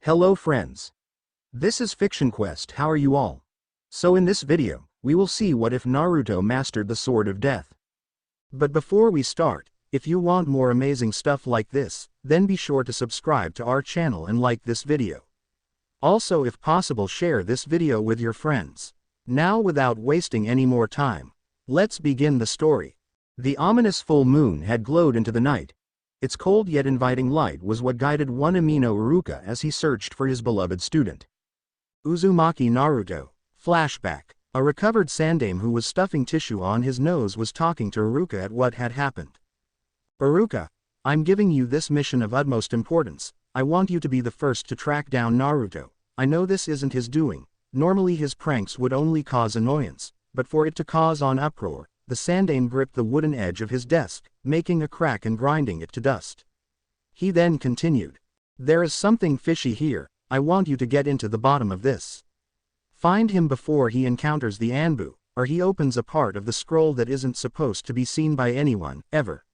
Hello friends. This is Fiction Quest. How are you all? So in this video, we will see what if Naruto mastered the Sword of Death. But before we start, if you want more amazing stuff like this, then be sure to subscribe to our channel and like this video. Also, if possible, share this video with your friends. Now without wasting any more time, let's begin the story. The ominous full moon had glowed into the night. Its cold yet inviting light was what guided one Amino Iruka as he searched for his beloved student. Uzumaki Naruto. Flashback. A recovered Sandaime who was stuffing tissue on his nose was talking to Iruka at what had happened. Iruka, I'm giving you this mission of utmost importance. I want you to be the first to track down Naruto. I know this isn't his doing. Normally his pranks would only cause annoyance, but for it to cause an uproar, the Sandaime gripped the wooden edge of his desk, making a crack and grinding it to dust. He then continued. There is something fishy here. I want you to get into the bottom of this. Find him before he encounters the Anbu, or he opens a part of the scroll that isn't supposed to be seen by anyone, ever.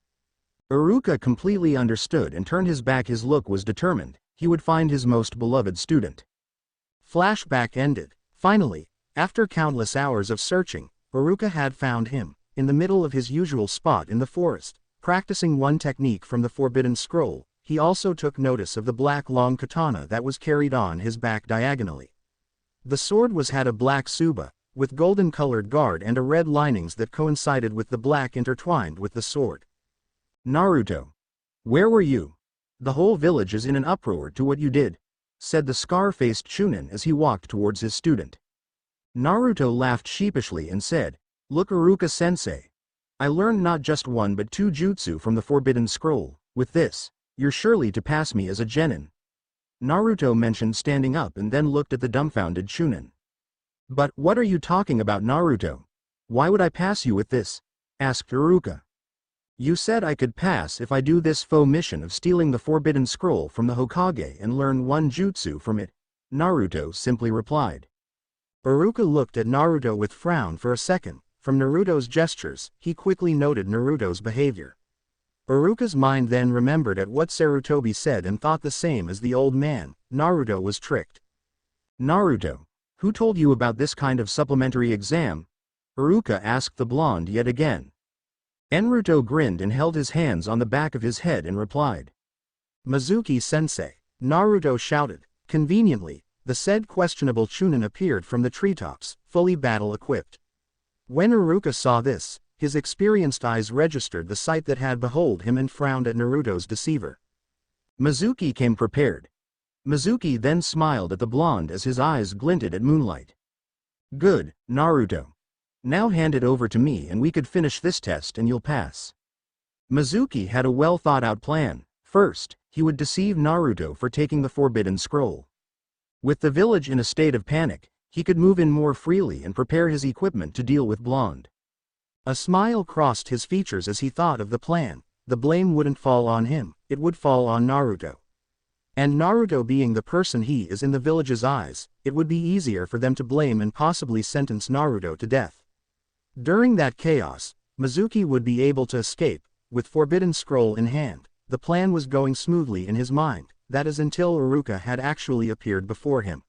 Iruka completely understood and turned his back. His look was determined. He would find his most beloved student. Flashback ended. Finally, after countless hours of searching, Iruka had found him, in the middle of his usual spot in the forest, practicing one technique from the Forbidden Scroll. He also took notice of the black long katana that was carried on his back diagonally. The sword had a black tsuba, with golden-colored guard and a red linings that coincided with the black intertwined with the sword. Naruto. Where were you? The whole village is in an uproar to what you did, said the scar-faced Chunin as he walked towards his student. Naruto laughed sheepishly and said, Look, Iruka-sensei. I learned not just one but two jutsu from the Forbidden Scroll. With this, you're surely to pass me as a genin. Naruto mentioned standing up and then looked at the dumbfounded Chunin. But what are you talking about, Naruto? Why would I pass you with this? Asked Iruka. You said I could pass if I do this faux mission of stealing the Forbidden Scroll from the Hokage and learn one jutsu from it, Naruto simply replied. Iruka looked at Naruto with frown for a second. From Naruto's gestures, he quickly noted Naruto's behavior. Iruka's mind then remembered at what Sarutobi said and thought the same as the old man. Naruto was tricked. Naruto, who told you about this kind of supplementary exam? Iruka asked the blonde yet again. Naruto grinned and held his hands on the back of his head and replied. Mizuki-sensei. Naruto shouted. Conveniently, the said questionable Chunin appeared from the treetops, fully battle-equipped. When Iruka saw this, his experienced eyes registered the sight that had behold him and frowned at Naruto's deceiver. Mizuki came prepared. Mizuki then smiled at the blonde as his eyes glinted at moonlight. Good, Naruto. Now hand it over to me and we could finish this test and you'll pass. Mizuki had a well-thought-out plan. First, he would deceive Naruto for taking the Forbidden Scroll. With the village in a state of panic, he could move in more freely and prepare his equipment to deal with blonde. A smile crossed his features as he thought of the plan. The blame wouldn't fall on him, it would fall on Naruto. And Naruto being the person he is in the village's eyes, it would be easier for them to blame and possibly sentence Naruto to death. During that chaos, Mizuki would be able to escape, with Forbidden Scroll in hand. The plan was going smoothly in his mind, that is until Iruka had actually appeared before him.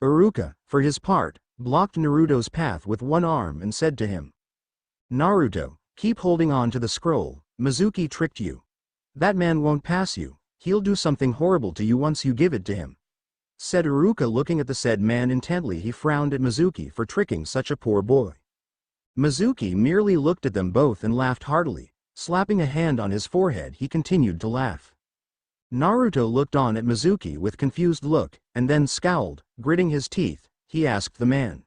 Iruka, for his part, blocked Naruto's path with one arm and said to him. Naruto, keep holding on to the scroll. Mizuki tricked you. That man won't pass you. He'll do something horrible to you once you give it to him, said Iruka looking at the said man intently. He frowned at Mizuki for tricking such a poor boy. Mizuki merely looked at them both and laughed heartily. Slapping a hand on his forehead, he continued to laugh. Naruto looked on at Mizuki with confused look, and then scowled, gritting his teeth. He asked the man.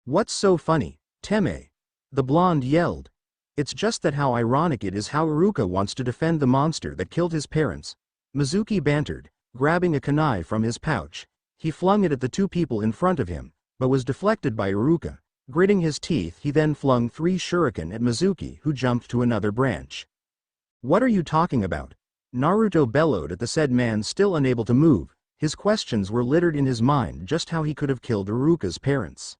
What's so funny, Teme? The blonde yelled. It's just that how ironic it is how Iruka wants to defend the monster that killed his parents. Mizuki bantered, grabbing a kunai from his pouch. He flung it at the two people in front of him, but was deflected by Iruka. Gritting his teeth, he then flung 3 shuriken at Mizuki, who jumped to another branch. What are you talking about? Naruto bellowed at the said man, still unable to move. His questions were littered in his mind, just how he could have killed Iruka's parents.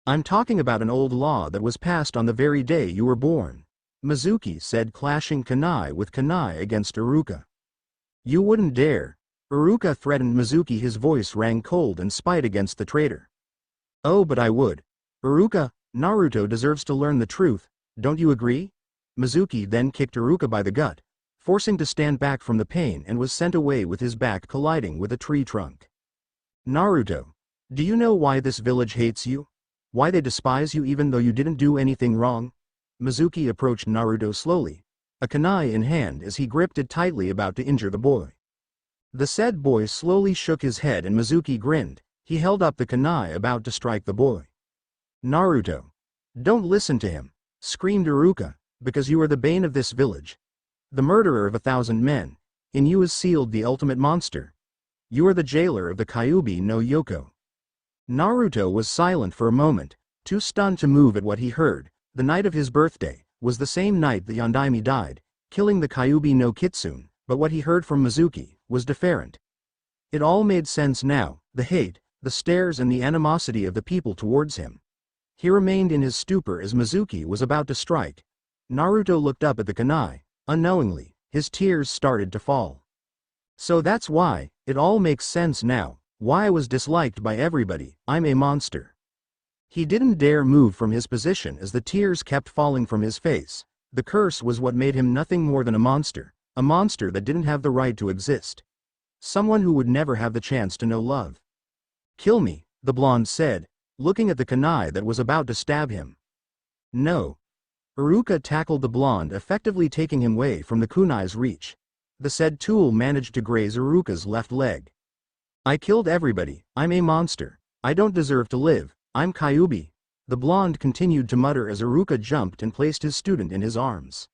I'm talking about an old law that was passed on the very day you were born, Mizuki said, clashing kunai with kunai against Iruka. You wouldn't dare. Iruka threatened Mizuki. His voice rang cold and spite against the traitor. Oh, but I would. Iruka, Naruto deserves to learn the truth, don't you agree? Mizuki then kicked Iruka by the gut, forcing to stand back from the pain, and was sent away with his back colliding with a tree trunk. Naruto, do you know why this village hates you? Why they despise you even though you didn't do anything wrong? Mizuki approached Naruto slowly, a kunai in hand, as he gripped it tightly, about to injure the boy. The said boy slowly shook his head and Mizuki grinned. He held up the kunai about to strike the boy. Naruto, don't listen to him, screamed Iruka, because you are the bane of this village. The murderer of 1,000 men. In you is sealed the ultimate monster. You are the jailer of the Kyuubi no Yoko. Naruto was silent for a moment, too stunned to move at what he heard. The night of his birthday was the same night the Yondaime died, killing the Kyuubi no Kitsune, but what he heard from Mizuki was different. It all made sense now, the hate, the stares and the animosity of the people towards him. He remained in his stupor as Mizuki was about to strike. Naruto looked up at the kunai. Unknowingly, his tears started to fall. So that's why, it all makes sense now, why I was disliked by everybody. I'm a monster. He didn't dare move from his position as the tears kept falling from his face. The curse was what made him nothing more than a monster that didn't have the right to exist. Someone who would never have the chance to know love. Kill me, the blonde said, looking at the kunai that was about to stab him. No. Iruka tackled the blonde, effectively taking him away from the kunai's reach. The said tool managed to graze Iruka's left leg. I killed everybody, I'm a monster. I don't deserve to live, I'm Kyuubi. The blonde continued to mutter as Iruka jumped and placed his student in his arms.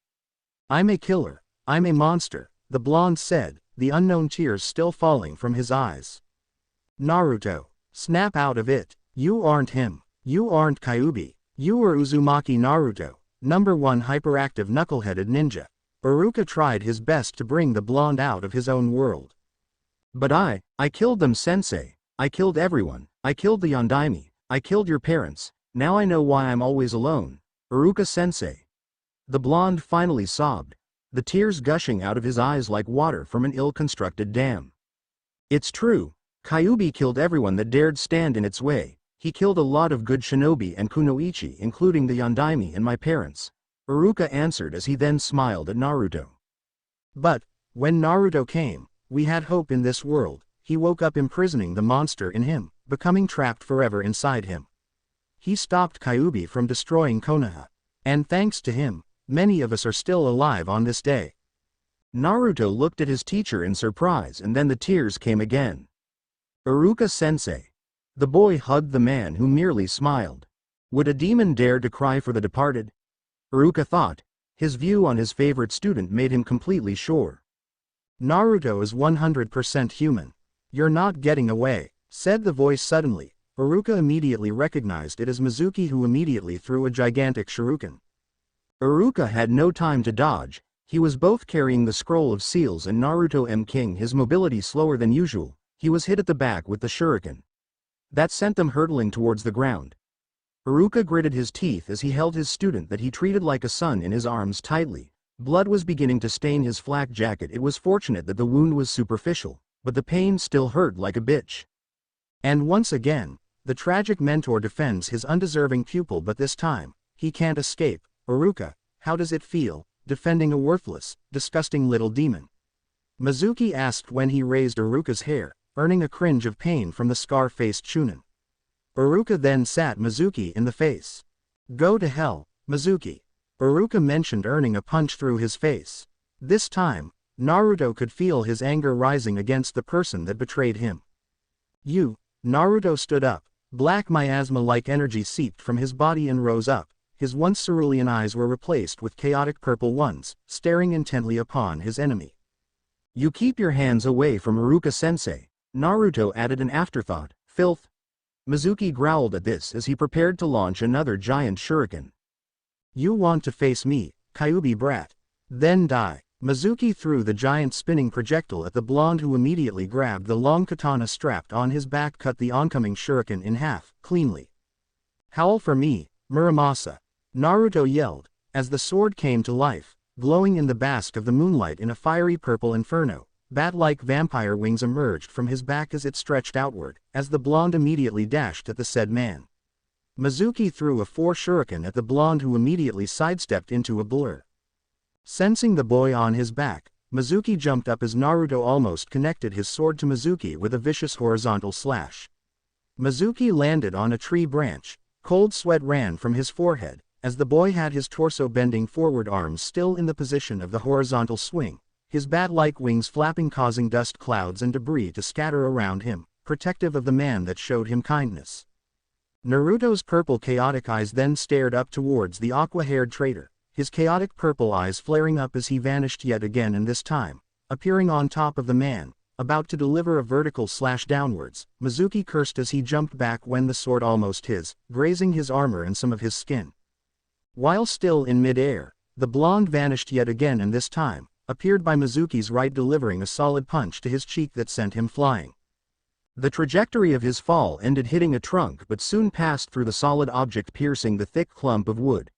I'm a killer, I'm a monster, the blonde said, the unknown tears still falling from his eyes. Naruto, snap out of it, you aren't him, you aren't Kyuubi, you are Uzumaki Naruto, #1 hyperactive knuckle-headed ninja. Iruka tried his best to bring the blonde out of his own world. But I killed them, sensei, I killed everyone, I killed the Yondaime, I killed your parents, now I know why I'm always alone, Iruka sensei. The blonde finally sobbed, the tears gushing out of his eyes like water from an ill-constructed dam. It's true, Kyuubi killed everyone that dared stand in its way. He killed a lot of good shinobi and kunoichi, including the Yondaime and my parents, Iruka answered as he then smiled at Naruto. But, when Naruto came, we had hope in this world. He woke up, imprisoning the monster in him, becoming trapped forever inside him. He stopped Kyuubi from destroying Konoha. And thanks to him, many of us are still alive on this day. Naruto looked at his teacher in surprise, and then the tears came again. Iruka sensei. The boy hugged the man who merely smiled. Would a demon dare to cry for the departed? Iruka thought. His view on his favorite student made him completely sure. Naruto is 100% human. You're not getting away, said the voice suddenly. Iruka immediately recognized it as Mizuki, who immediately threw a gigantic shuriken. Iruka had no time to dodge. He was both carrying the scroll of seals and Naruto M. King, his mobility slower than usual. He was hit at the back with the shuriken. That sent them hurtling towards the ground. Iruka gritted his teeth as he held his student that he treated like a son in his arms tightly. Blood was beginning to stain his flak jacket. It was fortunate that the wound was superficial, but the pain still hurt like a bitch. And once again, the tragic mentor defends his undeserving pupil, but this time, he can't escape. Iruka, how does it feel, defending a worthless, disgusting little demon? Mizuki asked when he raised Iruka's hair, earning a cringe of pain from the scar-faced Chunin. Iruka then sat Mizuki in the face. Go to hell, Mizuki. Iruka mentioned, earning a punch through his face. This time, Naruto could feel his anger rising against the person that betrayed him. Naruto stood up. Black miasma-like energy seeped from his body and rose up. His once cerulean eyes were replaced with chaotic purple ones, staring intently upon his enemy. You keep your hands away from Iruka-sensei, Naruto added an afterthought. Filth. Mizuki growled at this as he prepared to launch another giant shuriken. You want to face me, Kyuubi brat? Then die. Mizuki threw the giant spinning projectile at the blonde, who immediately grabbed the long katana strapped on his back, cut the oncoming shuriken in half, cleanly. Howl for me, Muramasa. Naruto yelled, as the sword came to life, glowing in the bask of the moonlight in a fiery purple inferno. bat-like vampire wings emerged from his back as it stretched outward, as the blonde immediately dashed at the said man. Mizuki threw a shuriken at the blonde, who immediately sidestepped into a blur. Sensing the boy on his back, Mizuki jumped up as Naruto almost connected his sword to Mizuki with a vicious horizontal slash. Mizuki landed on a tree branch. Cold sweat ran from his forehead, as the boy had his torso bending forward, arms still in the position of the horizontal swing, his bat-like wings flapping, causing dust clouds and debris to scatter around him, protective of the man that showed him kindness. Naruto's purple chaotic eyes then stared up towards the aqua-haired traitor, his chaotic purple eyes flaring up as he vanished yet again, and this time, appearing on top of the man, about to deliver a vertical slash downwards. Mizuki cursed as he jumped back when the sword almost grazing his armor and some of his skin. While still in mid-air, the blonde vanished yet again, and this time, appeared by Mizuki's right, delivering a solid punch to his cheek that sent him flying. The trajectory of his fall ended hitting a trunk but soon passed through the solid object, piercing the thick clump of wood.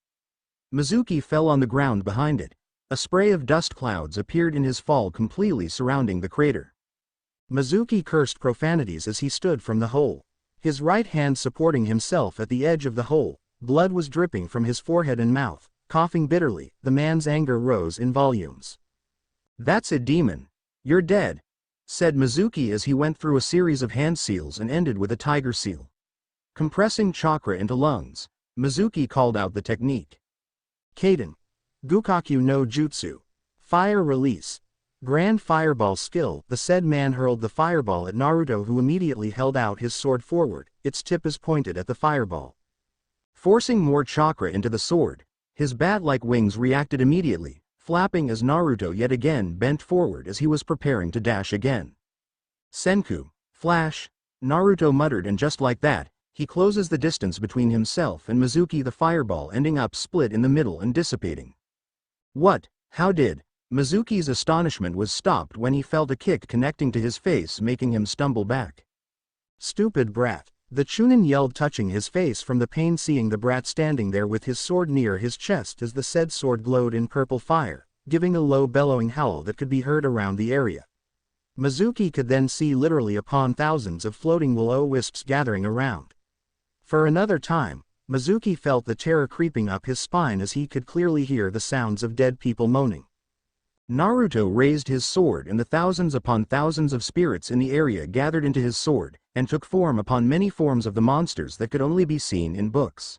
Mizuki fell on the ground behind it. A spray of dust clouds appeared in his fall, completely surrounding the crater. Mizuki cursed profanities as he stood from the hole, his right hand supporting himself at the edge of the hole. Blood was dripping from his forehead and mouth. Coughing bitterly, the man's anger rose in volumes. "That's it, demon. You're dead," said Mizuki as he went through a series of hand seals and ended with a tiger seal. Compressing chakra into lungs, Mizuki called out the technique. Kaden. Gukaku no Jutsu. Fire release. Grand fireball skill. The said man hurled the fireball at Naruto, who immediately held out his sword forward. Its tip is pointed at the fireball. Forcing more chakra into the sword, his bat-like wings reacted immediately, flapping as Naruto yet again bent forward as he was preparing to dash again. Senku. Flash. Naruto muttered, and just like that, he closes the distance between himself and Mizuki, the fireball ending up split in the middle and dissipating. What? How did? Mizuki's astonishment was stopped when he felt a kick connecting to his face, making him stumble back. Stupid brat. The Chunin yelled, touching his face from the pain, seeing the brat standing there with his sword near his chest as the said sword glowed in purple fire, giving a low bellowing howl that could be heard around the area. Mizuki could then see literally upon thousands of floating will-o-wisps gathering around. For another time, Mizuki felt the terror creeping up his spine as he could clearly hear the sounds of dead people moaning. Naruto raised his sword, and the thousands upon thousands of spirits in the area gathered into his sword, and took form upon many forms of the monsters that could only be seen in books.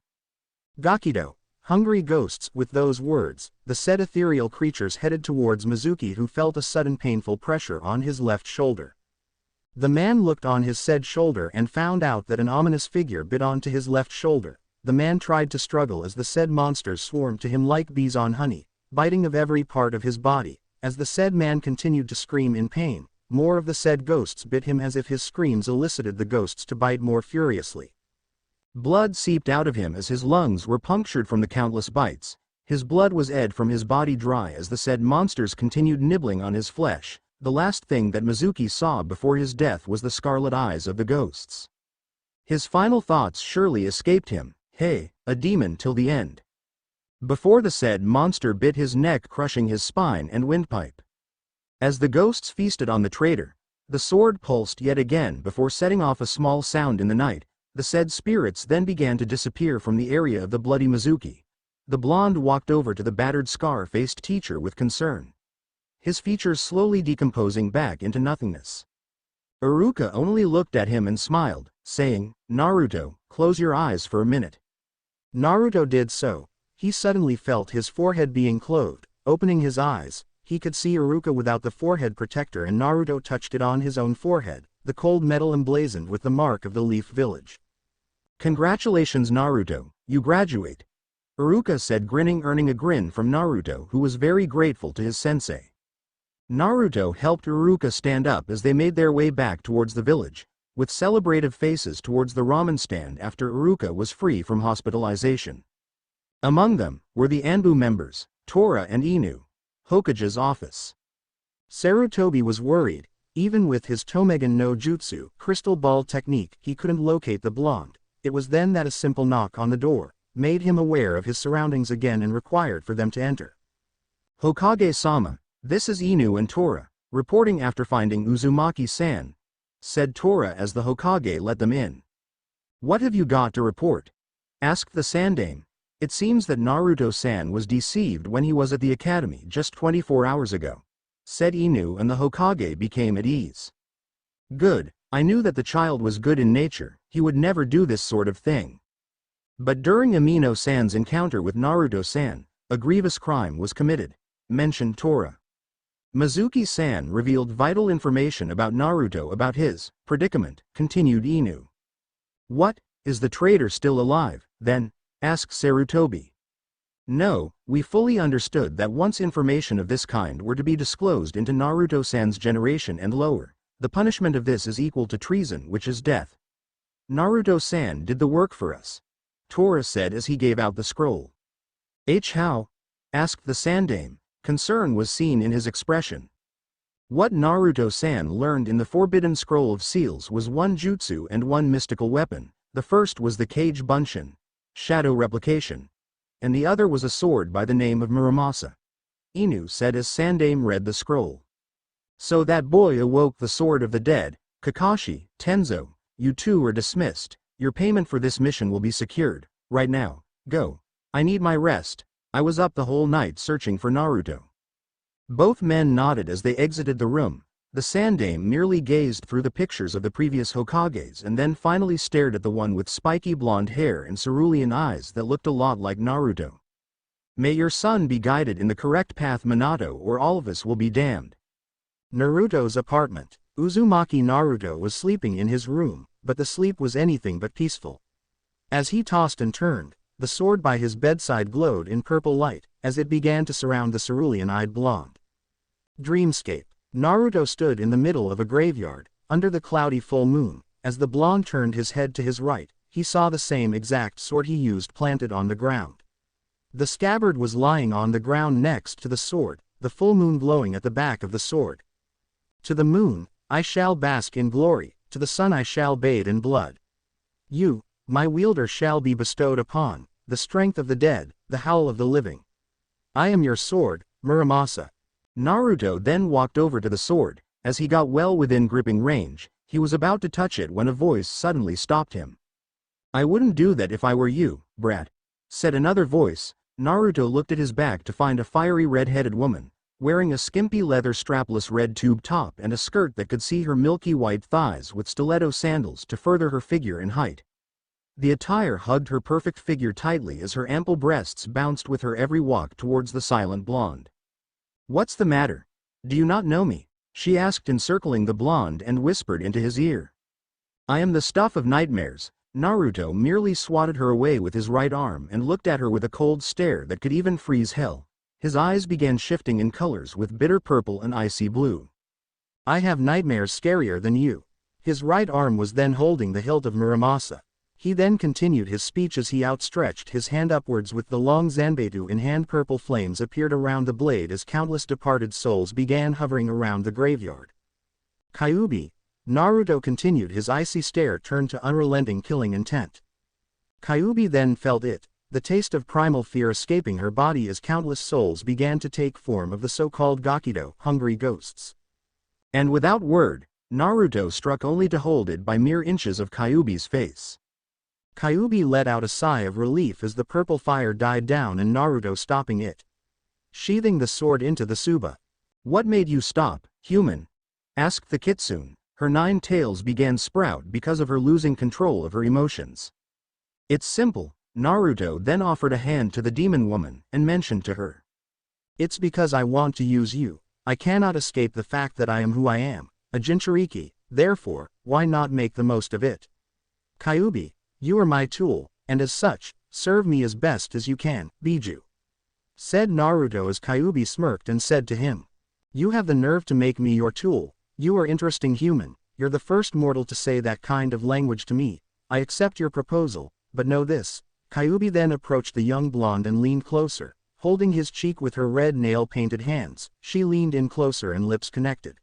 Gakido, hungry ghosts. With those words, the said ethereal creatures headed towards Mizuki, who felt a sudden painful pressure on his left shoulder. The man looked on his said shoulder and found out that an ominous figure bit onto his left shoulder. The man tried to struggle as the said monsters swarmed to him like bees on honey, biting of every part of his body. As the said man continued to scream in pain, more of the said ghosts bit him, as if his screams elicited the ghosts to bite more furiously. Blood seeped out of him as his lungs were punctured from the countless bites. His blood was edged from his body dry as the said monsters continued nibbling on his flesh. The last thing that Mizuki saw before his death was the scarlet eyes of the ghosts. His final thoughts surely escaped him. Hey, a demon till the end. Before the said monster bit his neck, crushing his spine and windpipe. As the ghosts feasted on the traitor, the sword pulsed yet again before setting off a small sound in the night. The said spirits then began to disappear from the area of the bloody Mizuki. The blonde walked over to the battered, scar-faced teacher with concern, his features slowly decomposing back into nothingness. Iruka only looked at him and smiled, saying, "Naruto, close your eyes for a minute." Naruto did so. He suddenly felt his forehead being closed. Opening his eyes, he could see Iruka without the forehead protector, and Naruto touched it on his own forehead, the cold metal emblazoned with the mark of the Leaf Village. "Congratulations, Naruto, you graduate," Iruka said, grinning, earning a grin from Naruto, who was very grateful to his sensei. Naruto helped Iruka stand up as they made their way back towards the village, with celebrative faces towards the ramen stand after Iruka was free from hospitalization. Among them were the Anbu members, Tora and Inu. Hokage's office. Sarutobi was worried. Even with his Tomegan no Jutsu, crystal ball technique, he couldn't locate the blonde. It was then that a simple knock on the door made him aware of his surroundings again and required for them to enter. "Hokage-sama, this is Inu and Tora," Reporting after finding Uzumaki-san, said Tora as the Hokage let them in. What have you got to report? Asked the Sandame. It seems that Naruto-san was deceived when he was at the academy just 24 hours ago, said Inu, and the Hokage became at ease. Good, I knew that the child was good in nature, he would never do this sort of thing. But during Amino-san's encounter with Naruto-san, a grievous crime was committed, mentioned Tora. Mizuki-san revealed vital information about Naruto about his predicament, continued Inu. What, is the traitor still alive, then? Asked Sarutobi. No, we fully understood that once information of this kind were to be disclosed into Naruto-san's generation and lower, the punishment of this is equal to treason, which is death. Naruto-san did the work for us, Tora said as he gave out the scroll. How? Asked the Sandame. Concern was seen in his expression. What Naruto-san learned in the Forbidden Scroll of Seals was one jutsu and one mystical weapon. The first was the Kage Bunshin, shadow replication, and the other was a sword by the name of Muramasa. Inu said as Sandame read the scroll. So that boy awoke the sword of the dead. Kakashi, Tenzo, you two are dismissed. Your payment for this mission will be secured. Right now, go. I need my rest. I was up the whole night searching for Naruto. Both men nodded as they exited the room. The Sandame merely gazed through the pictures of the previous Hokages and then finally stared at the one with spiky blonde hair and cerulean eyes that looked a lot like Naruto. May your son be guided in the correct path, Minato, or all of us will be damned. Naruto's apartment. Uzumaki Naruto was sleeping in his room, but the sleep was anything but peaceful. As he tossed and turned, the sword by his bedside glowed in purple light, as it began to surround the cerulean-eyed blonde. Dreamscape. Naruto stood in the middle of a graveyard, under the cloudy full moon. As the blonde turned his head to his right, he saw the same exact sword he used planted on the ground. The scabbard was lying on the ground next to the sword, the full moon glowing at the back of the sword. To the moon, I shall bask in glory, to the sun I shall bathe in blood. You, my wielder, shall be bestowed upon the strength of the dead, the howl of the living. I am your sword, Muramasa. Naruto then walked over to the sword. As he got well within gripping range, he was about to touch it when a voice suddenly stopped him. I wouldn't do that if I were you, brat, said another voice. Naruto looked at his back to find a fiery red-headed woman, wearing a skimpy leather strapless red tube top and a skirt that could see her milky white thighs with stiletto sandals to further her figure and height. The attire hugged her perfect figure tightly as her ample breasts bounced with her every walk towards the silent blonde. What's the matter? Do you not know me? She asked, encircling the blonde and whispered into his ear. I am the stuff of nightmares. Naruto merely swatted her away with his right arm and looked at her with a cold stare that could even freeze hell. His eyes began shifting in colors with bitter purple and icy blue. I have nightmares scarier than you. His right arm was then holding the hilt of Muramasa. He then continued his speech as he outstretched his hand upwards with the long zanbetu in hand. Purple flames appeared around the blade as countless departed souls began hovering around the graveyard. Kyuubi, Naruto continued, his icy stare turned to unrelenting killing intent. Kyuubi then felt it, the taste of primal fear escaping her body as countless souls began to take form of the so-called Gakido, hungry ghosts. And without word, Naruto struck only to hold it by mere inches of Kyuubi's face. Kyuubi let out a sigh of relief as the purple fire died down and Naruto stopping it. Sheathing the sword into the tsuba. What made you stop, human? Asked the kitsune. Her 9 tails began sprout because of her losing control of her emotions. It's simple. Naruto then offered a hand to the demon woman and mentioned to her. It's because I want to use you. I cannot escape the fact that I am who I am, a Jinchuriki, therefore, why not make the most of it? Kyuubi, you are my tool, and as such, serve me as best as you can, Biju. Said Naruto as Kyuubi smirked and said to him. You have the nerve to make me your tool. You are interesting human. You're the first mortal to say that kind of language to me. I accept your proposal, but know this. Kyuubi then approached the young blonde and leaned closer, holding his cheek with her red nail-painted hands. She leaned in closer and lips connected.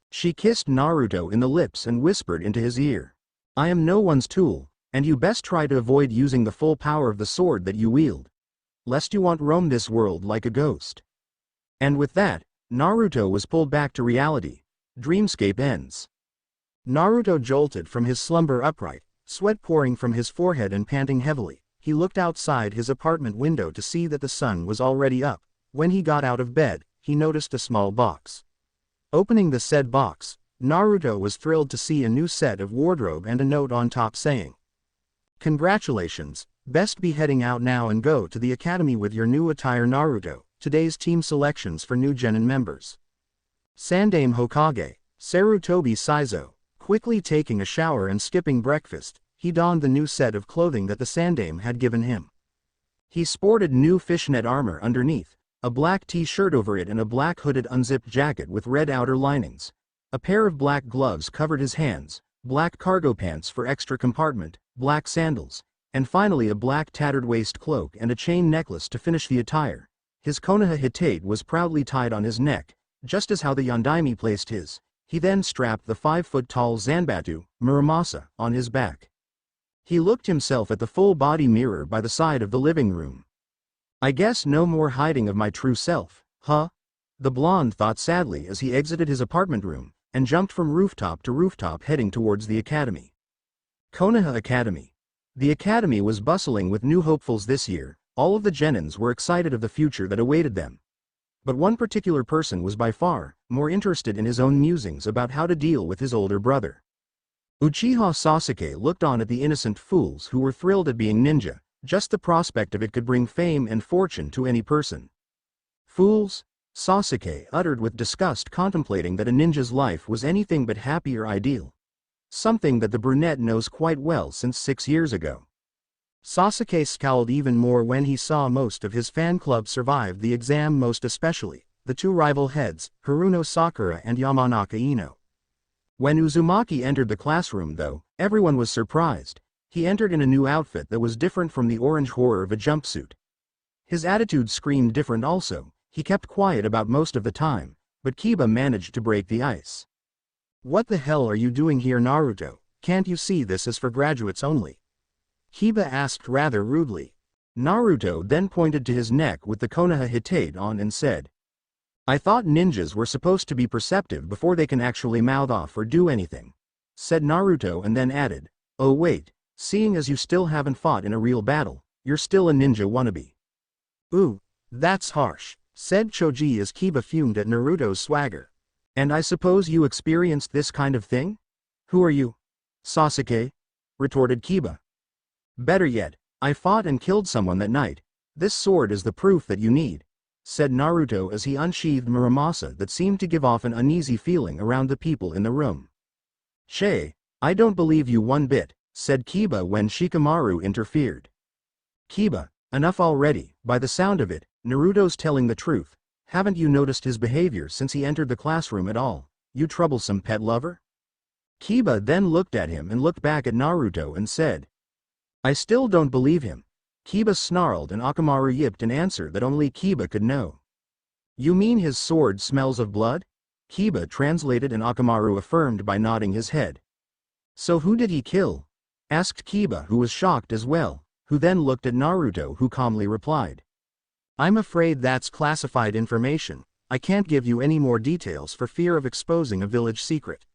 She kissed Naruto in the lips and whispered into his ear. I am no one's tool, and you best try to avoid using the full power of the sword that you wield, lest you want roam this world like a ghost. And with that, Naruto was pulled back to reality. Dreamscape ends. Naruto jolted from his slumber upright, sweat pouring from his forehead and panting heavily. He looked outside his apartment window to see that the sun was already up. When he got out of bed, he noticed a small box. Opening the said box, Naruto was thrilled to see a new set of wardrobe and a note on top saying, "Congratulations, best be heading out now and go to the academy with your new attire Naruto. Today's team selections for new genin members. Sandame Hokage, Sarutobi Saizo." Quickly taking a shower and skipping breakfast, he donned the new set of clothing that the Sandame had given him. He sported new fishnet armor underneath, a black t-shirt over it and a black hooded unzipped jacket with red outer linings. A pair of black gloves covered his hands, black cargo pants for extra compartment, black sandals, and finally a black tattered waist cloak and a chain necklace to finish the attire. His Konoha Hitate was proudly tied on his neck, just as how the Yondaime placed his. He then strapped the 5-foot-tall Zanbatsu, Muramasa, on his back. He looked himself at the full-body mirror by the side of the living room. "I guess no more hiding of my true self, huh?" The blonde thought sadly as he exited his apartment room, and jumped from rooftop to rooftop heading towards the academy. Konoha Academy. The academy was bustling with new hopefuls this year. All of the genins were excited of the future that awaited them. But one particular person was by far more interested in his own musings about how to deal with his older brother. Uchiha Sasuke looked on at the innocent fools who were thrilled at being ninja. Just the prospect of it could bring fame and fortune to any person. "Fools," Sasuke uttered with disgust, contemplating that a ninja's life was anything but happy or ideal. Something that the brunette knows quite well since 6 years ago. Sasuke scowled even more when he saw most of his fan club survive the exam, most especially the two rival heads, Haruno Sakura and Yamanaka Ino. When Uzumaki entered the classroom though, everyone was surprised. He entered in a new outfit that was different from the orange horror of a jumpsuit. His attitude screamed different also. He kept quiet about most of the time, but Kiba managed to break the ice. "What the hell are you doing here Naruto? Can't you see this is for graduates only?" Kiba asked rather rudely. Naruto then pointed to his neck with the Konoha Hitate on and said, "I thought ninjas were supposed to be perceptive before they can actually mouth off or do anything," said Naruto, and then added, "Oh wait, seeing as you still haven't fought in a real battle, you're still a ninja wannabe." "Ooh, that's harsh," said Choji as Kiba fumed at Naruto's swagger. "And I suppose you experienced this kind of thing? Who are you?" "Sasuke," retorted Kiba. "Better yet, I fought and killed someone that night. This sword is the proof that you need," said Naruto as he unsheathed Muramasa that seemed to give off an uneasy feeling around the people in the room. "Shay, I don't believe you one bit," said Kiba when Shikamaru interfered. "Kiba, enough already, by the sound of it, Naruto's telling the truth. Haven't you noticed his behavior since he entered the classroom at all, you troublesome pet lover?" Kiba then looked at him and looked back at Naruto and said, "I still don't believe him." Kiba snarled and Akamaru yipped an answer that only Kiba could know. "You mean his sword smells of blood?" Kiba translated and Akamaru affirmed by nodding his head. "So who did he kill?" asked Kiba, who was shocked as well, who then looked at Naruto, who calmly replied, "I'm afraid that's classified information. I can't give you any more details for fear of exposing a village secret."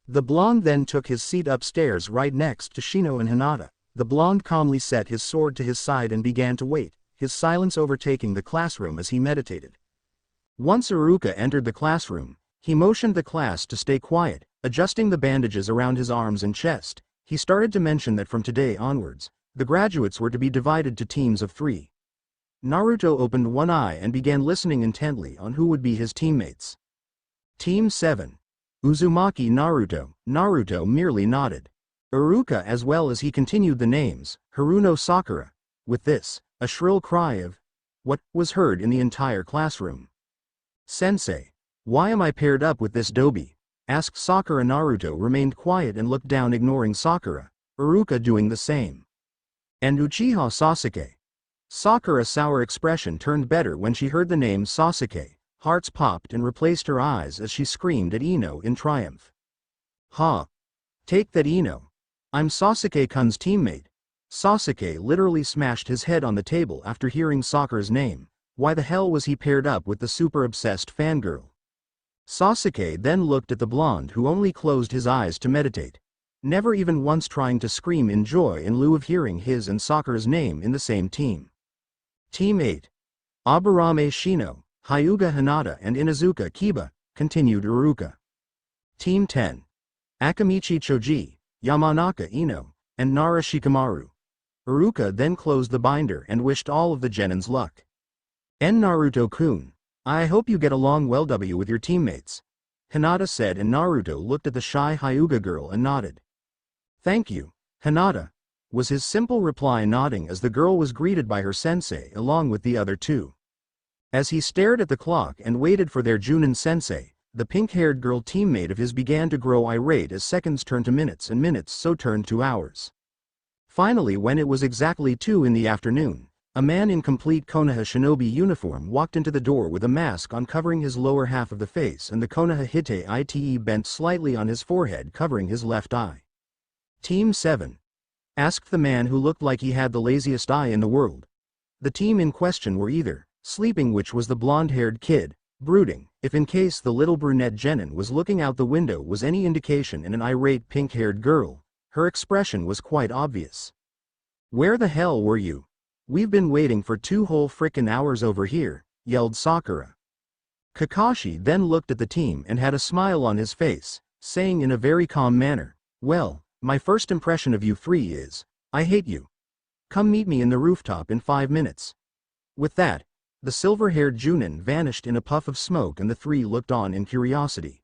The blonde then took his seat upstairs right next to Shino and Hinata. The blonde calmly set his sword to his side and began to wait, his silence overtaking the classroom as he meditated. Once Iruka entered the classroom, he motioned the class to stay quiet, adjusting the bandages around his arms and chest. He started to mention that from today onwards, the graduates were to be divided to teams of 3. Naruto opened one eye and began listening intently on who would be his teammates. Team 7. Uzumaki Naruto. Naruto merely nodded. Iruka as well as he continued the names, Haruno Sakura. With this, a shrill cry of "What?" was heard in the entire classroom. "Sensei, why am I paired up with this doby?" asked Sakura. Naruto remained quiet and looked down, ignoring Sakura, Iruka doing the same. "And Uchiha Sasuke." Sakura's sour expression turned better when she heard the name Sasuke. Hearts popped and replaced her eyes as she screamed at Ino in triumph. "Ha! Take that, Ino. I'm Sasuke-kun's teammate." Sasuke literally smashed his head on the table after hearing Sakura's name. Why the hell was he paired up with the super-obsessed fangirl? Sasuke then looked at the blonde who only closed his eyes to meditate, never even once trying to scream in joy in lieu of hearing his and Sakura's name in the same team. Team 8. Aburame Shino, Hyuga Hinata and Inuzuka Kiba, continued Iruka. Team 10. Akamichi Choji, Yamanaka Ino, and Nara Shikamaru. Iruka then closed the binder and wished all of the genins luck. Naruto-kun, I hope you get along well with your teammates, Hinata said, and Naruto looked at the shy Hyuga girl and nodded. Thank you, Hinata, was his simple reply, nodding as the girl was greeted by her sensei along with the other two. As he stared at the clock and waited for their Junin sensei, the pink-haired girl teammate of his began to grow irate as seconds turned to minutes and minutes so turned to hours. Finally, when it was exactly 2 in the afternoon, a man in complete Konoha shinobi uniform walked into the door with a mask on covering his lower half of the face and the Konoha Hite ite bent slightly on his forehead covering his left eye. Team 7. Asked the man who looked like he had the laziest eye in the world. The team in question were either sleeping, which was the blonde-haired kid, brooding, if in case the little brunette genin was looking out the window was any indication, and an irate pink-haired girl. Her expression was quite obvious. Where the hell were you? We've been waiting for 2 whole frickin' hours over here, yelled Sakura. Kakashi then looked at the team and had a smile on his face, saying in a very calm manner, well, my first impression of you 3 is, I hate you. Come meet me in the rooftop in 5 minutes. With that, the silver-haired Junin vanished in a puff of smoke and the 3 looked on in curiosity,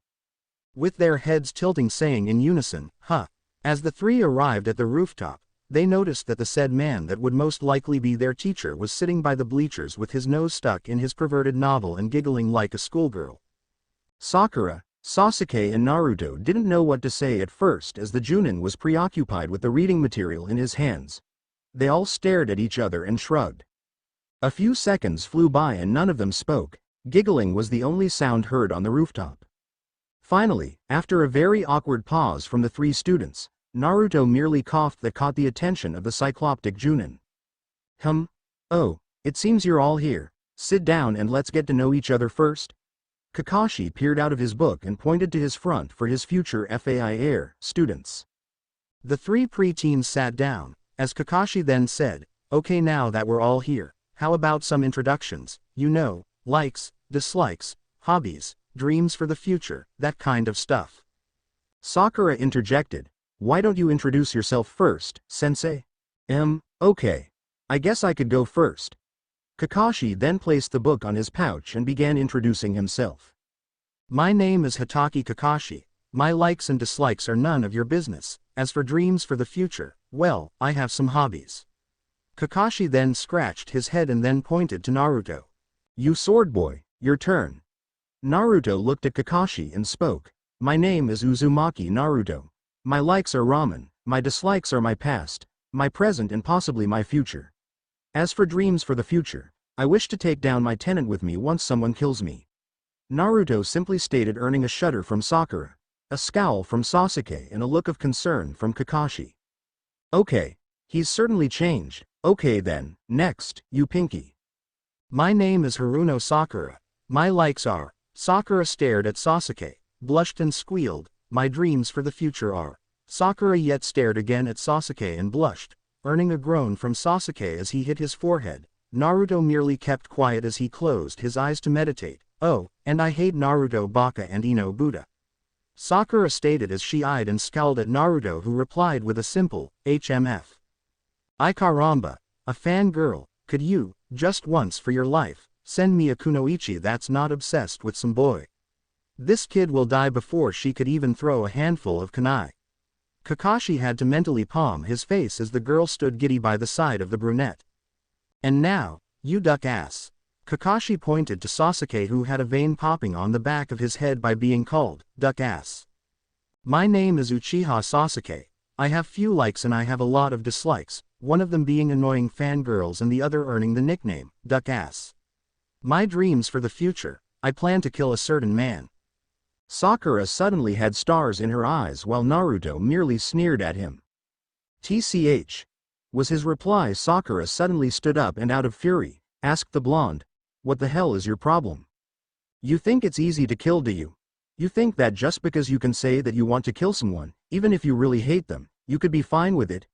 with their heads tilting, saying in unison, huh. As the 3 arrived at the rooftop, they noticed that the said man that would most likely be their teacher was sitting by the bleachers with his nose stuck in his perverted novel and giggling like a schoolgirl. Sakura, Sasuke and Naruto didn't know what to say at first as the Junin was preoccupied with the reading material in his hands. They all stared at each other and shrugged. A few seconds flew by and none of them spoke. Giggling was the only sound heard on the rooftop. Finally, after a very awkward pause from the 3 students, Naruto merely coughed that caught the attention of the cycloptic Junin. Oh, it seems you're all here. Sit down and let's get to know each other first. Kakashi peered out of his book and pointed to his front for his future FAI heir students. The 3 preteens sat down, as Kakashi then said, okay, now that we're all here, how about some introductions, likes, dislikes, hobbies, dreams for the future, that kind of stuff. Sakura interjected, why don't you introduce yourself first, sensei? Okay. I guess I could go first. Kakashi then placed the book on his pouch and began introducing himself. My name is Hitaki Kakashi. My likes and dislikes are none of your business. As for dreams for the future, well, I have some hobbies. Kakashi then scratched his head and then pointed to Naruto. You sword boy, your turn. Naruto looked at Kakashi and spoke. My name is Uzumaki Naruto. My likes are ramen, my dislikes are my past, my present and possibly my future. As for dreams for the future, I wish to take down my tenant with me once someone kills me. Naruto simply stated, earning a shudder from Sakura, a scowl from Sasuke and a look of concern from Kakashi. Okay, he's certainly changed. Okay then, next, you Pinky. My name is Haruno Sakura. My likes are. Sakura stared at Sasuke, blushed and squealed. My dreams for the future are. Sakura yet stared again at Sasuke and blushed, earning a groan from Sasuke as he hit his forehead. Naruto merely kept quiet as he closed his eyes to meditate. Oh, and I hate Naruto Baka and Ino Buddha. Sakura stated as she eyed and scowled at Naruto, who replied with a simple, HMF. Ay caramba, a fangirl, could you, just once for your life, send me a kunoichi that's not obsessed with some boy? This kid will die before she could even throw a handful of kunai. Kakashi had to mentally palm his face as the girl stood giddy by the side of the brunette. And now, you duck ass. Kakashi pointed to Sasuke, who had a vein popping on the back of his head by being called duck ass. My name is Uchiha Sasuke. I have few likes and I have a lot of dislikes, one of them being annoying fangirls and the other earning the nickname duck ass. My dreams for the future, I plan to kill a certain man. Sakura suddenly had stars in her eyes while Naruto merely sneered at him. TCH, was his reply. Sakura suddenly stood up and out of fury, asked the blonde, what the hell is your problem? You think it's easy to kill, do you? You think that just because you can say that you want to kill someone, even if you really hate them, you could be fine with it?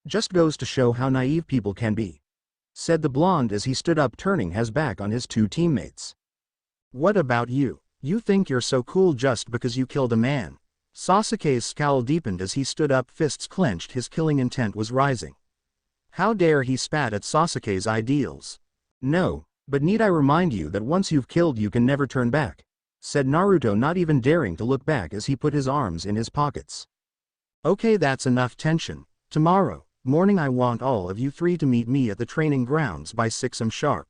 Just goes to show how naive people can be," said the blonde as he stood up, turning his back on his two teammates. "What about you? You think you're so cool just because you killed a man?" Sasuke's scowl deepened as he stood up, fists clenched, his killing intent was rising. How dare he spat at Sasuke's ideals. "No, but need I remind you that once you've killed you can never turn back," said Naruto, not even daring to look back as he put his arms in his pockets. "Okay, that's enough tension. Tomorrow morning I want all of you three to meet me at the training grounds by 6 am sharp.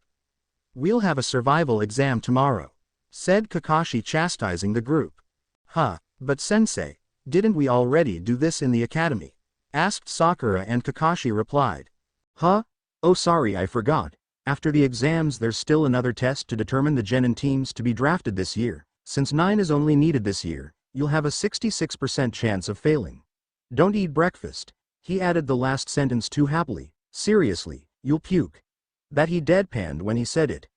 We'll have a survival exam tomorrow," said Kakashi, chastising the group. "Huh, but sensei, didn't we already do this in the academy?" asked Sakura, and Kakashi replied. "Huh? Oh sorry, I forgot. After the exams there's still another test to determine the genin teams to be drafted this year. Since 9 is only needed this year, you'll have a 66% chance of failing. Don't eat breakfast." He added the last sentence too happily. "Seriously, you'll puke." That he deadpanned when he said it.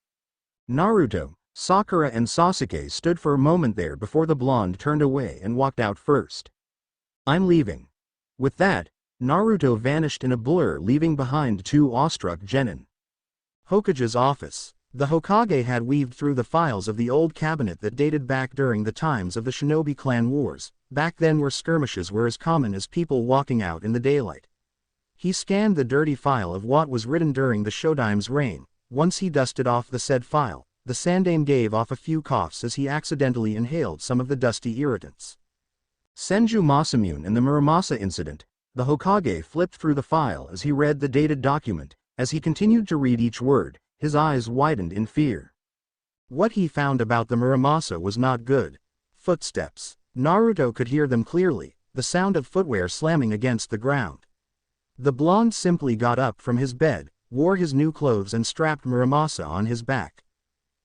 Naruto, Sakura and Sasuke stood for a moment there before the blonde turned away and walked out first. "I'm leaving." With that, Naruto vanished in a blur, leaving behind two awestruck genin. Hokage's office. The Hokage had weaved through the files of the old cabinet that dated back during the times of the Shinobi clan wars, back then where skirmishes were as common as people walking out in the daylight. He scanned the dirty file of what was written during the Shodime's reign. Once he dusted off the said file, the Sandaime gave off a few coughs as he accidentally inhaled some of the dusty irritants. Senju Masamune and the Muramasa incident. The Hokage flipped through the file as he read the dated document. As he continued to read each word, his eyes widened in fear. What he found about the Muramasa was not good. Footsteps. Naruto could hear them clearly, the sound of footwear slamming against the ground. The blonde simply got up from his bed, wore his new clothes and strapped Muramasa on his back.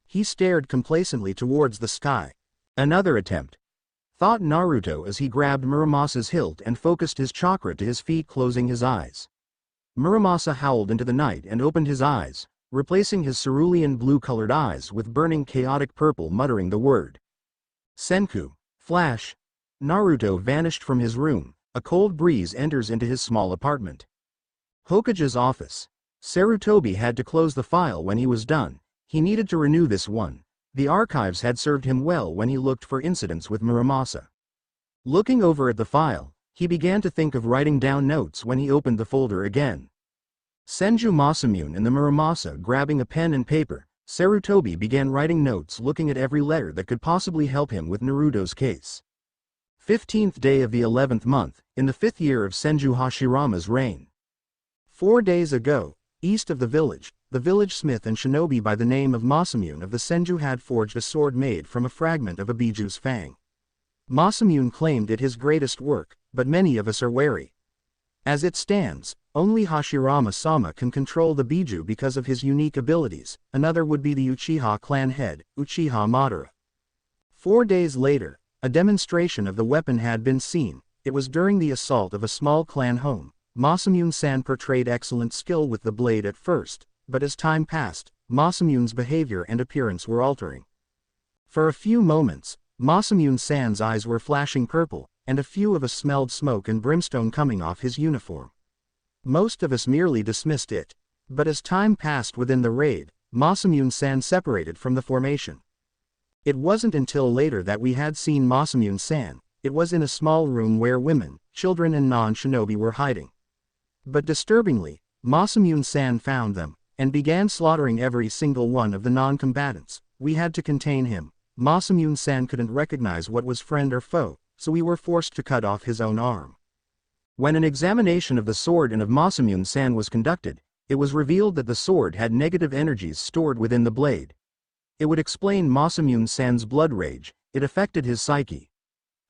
He stared complacently towards the sky. Another attempt, thought Naruto as he grabbed Muramasa's hilt and focused his chakra to his feet, closing his eyes. Muramasa howled into the night and opened his eyes, replacing his cerulean blue-colored eyes with burning chaotic purple, muttering the word Senku. Flash. Naruto vanished from his room. A cold breeze enters into his small apartment. Hokage's office. Sarutobi had to close the file when he was done. He needed to renew this one. The archives had served him well when he looked for incidents with Muramasa. Looking over at the file, he began to think of writing down notes when he opened the folder again. Senju Masamune and the Muramasa grabbing a pen and paper, Sarutobi began writing notes, looking at every letter that could possibly help him with Naruto's case. 15th day of the 11th month, in the 5th year of Senju Hashirama's reign. 4 days ago, east of the village smith and shinobi by the name of Masamune of the Senju had forged a sword made from a fragment of a biju's fang. Masamune claimed it his greatest work, but many of us are wary. As it stands, only Hashirama-sama can control the biju because of his unique abilities. Another would be the Uchiha clan head, Uchiha Madara. 4 days later, a demonstration of the weapon had been seen. It was during the assault of a small clan home. Masamune-san portrayed excellent skill with the blade at first, but as time passed, Masamune's behavior and appearance were altering. For a few moments, Masamune-san's eyes were flashing purple, and a few of us smelled smoke and brimstone coming off his uniform. Most of us merely dismissed it. But as time passed within the raid, Masamune-san separated from the formation. It wasn't until later that we had seen Masamune-san. It was in a small room where women, children and non-shinobi were hiding. But disturbingly, Masamune-san found them, and began slaughtering every single one of the non-combatants. We had to contain him. Masamune-san couldn't recognize what was friend or foe, so we were forced to cut off his own arm. When an examination of the sword and of Masamune-san was conducted, it was revealed that the sword had negative energies stored within the blade. It would explain Masamune-san's blood rage. It affected his psyche.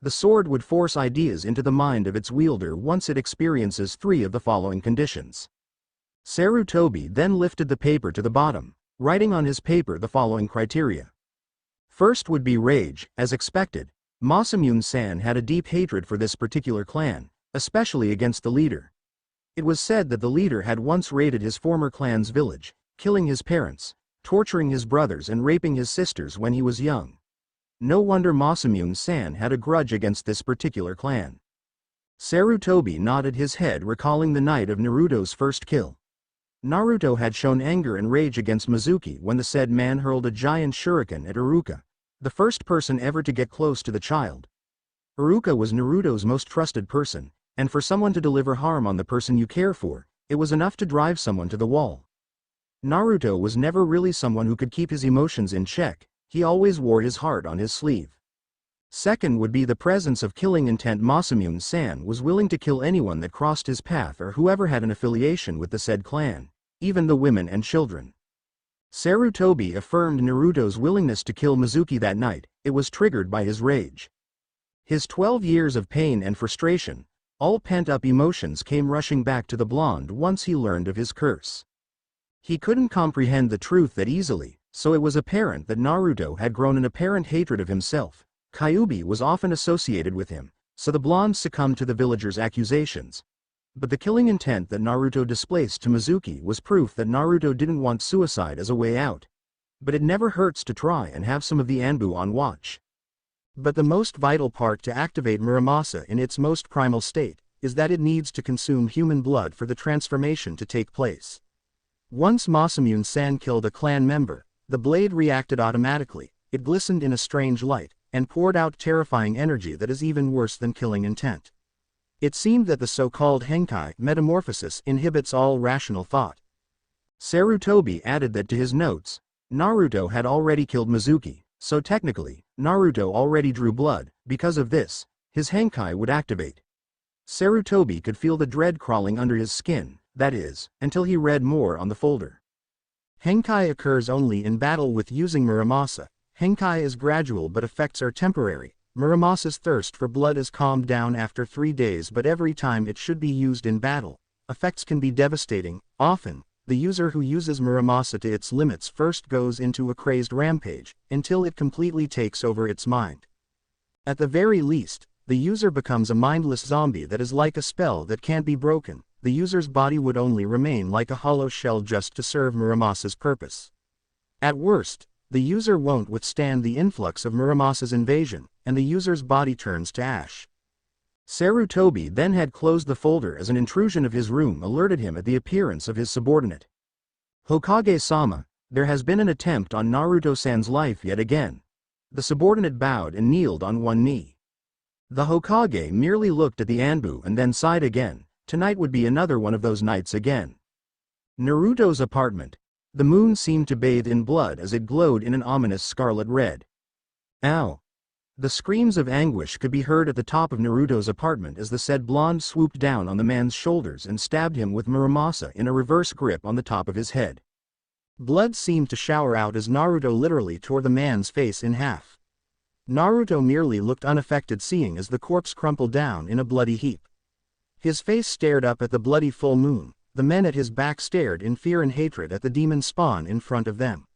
The sword would force ideas into the mind of its wielder once it experiences 3 of the following conditions. Sarutobi then lifted the paper to the bottom, writing on his paper the following criteria. First would be rage. As expected, Masamune-san had a deep hatred for this particular clan, especially against the leader. It was said that the leader had once raided his former clan's village, killing his parents, torturing his brothers and raping his sisters when he was young. No wonder Masamune-san had a grudge against this particular clan. Sarutobi nodded his head, recalling the night of Naruto's first kill. Naruto had shown anger and rage against Mizuki when the said man hurled a giant shuriken at Iruka, the first person ever to get close to the child. Iruka was Naruto's most trusted person, and for someone to deliver harm on the person you care for, it was enough to drive someone to the wall. Naruto was never really someone who could keep his emotions in check, he always wore his heart on his sleeve. Second would be the presence of killing intent. Masamune-san was willing to kill anyone that crossed his path or whoever had an affiliation with the said clan, even the women and children. Sarutobi affirmed Naruto's willingness to kill Mizuki that night. It was triggered by his rage. His 12 years of pain and frustration, all pent-up emotions came rushing back to the blonde once he learned of his curse. He couldn't comprehend the truth that easily, so it was apparent that Naruto had grown an apparent hatred of himself. Kyuubi was often associated with him, so the blonde succumbed to the villagers' accusations. But the killing intent that Naruto displayed to Mizuki was proof that Naruto didn't want suicide as a way out. But it never hurts to try and have some of the Anbu on watch. But the most vital part to activate Muramasa in its most primal state is that it needs to consume human blood for the transformation to take place. Once Masamune-san killed a clan member, the blade reacted automatically, it glistened in a strange light, and poured out terrifying energy that is even worse than killing intent. It seemed that the so-called Henkai metamorphosis inhibits all rational thought. Sarutobi added that to his notes, Naruto had already killed Mizuki, so technically, Naruto already drew blood. Because of this, his Henkai would activate. Sarutobi could feel the dread crawling under his skin, that is, until he read more on the folder. Henkai occurs only in battle with using Muramasa. Henkai is gradual but effects are temporary. Muramasa's thirst for blood is calmed down after 3 days, but every time it should be used in battle, effects can be devastating. Often, the user who uses Muramasa to its limits first goes into a crazed rampage, until it completely takes over its mind. At the very least, the user becomes a mindless zombie that is like a spell that can't be broken. The user's body would only remain like a hollow shell just to serve Muramasa's purpose. At worst, the user won't withstand the influx of Muramasa's invasion, and the user's body turns to ash. Sarutobi then had closed the folder as an intrusion of his room alerted him at the appearance of his subordinate. Hokage-sama, there has been an attempt on Naruto-san's life yet again. The subordinate bowed and kneeled on one knee. The Hokage merely looked at the Anbu and then sighed again. Tonight would be another one of those nights again. Naruto's apartment. The moon seemed to bathe in blood as it glowed in an ominous scarlet red. Ow! The screams of anguish could be heard at the top of Naruto's apartment as the said blonde swooped down on the man's shoulders and stabbed him with Muramasa in a reverse grip on the top of his head. Blood seemed to shower out as Naruto literally tore the man's face in half. Naruto merely looked unaffected, seeing as the corpse crumpled down in a bloody heap. His face stared up at the bloody full moon. The men at his back stared in fear and hatred at the demon spawn in front of them.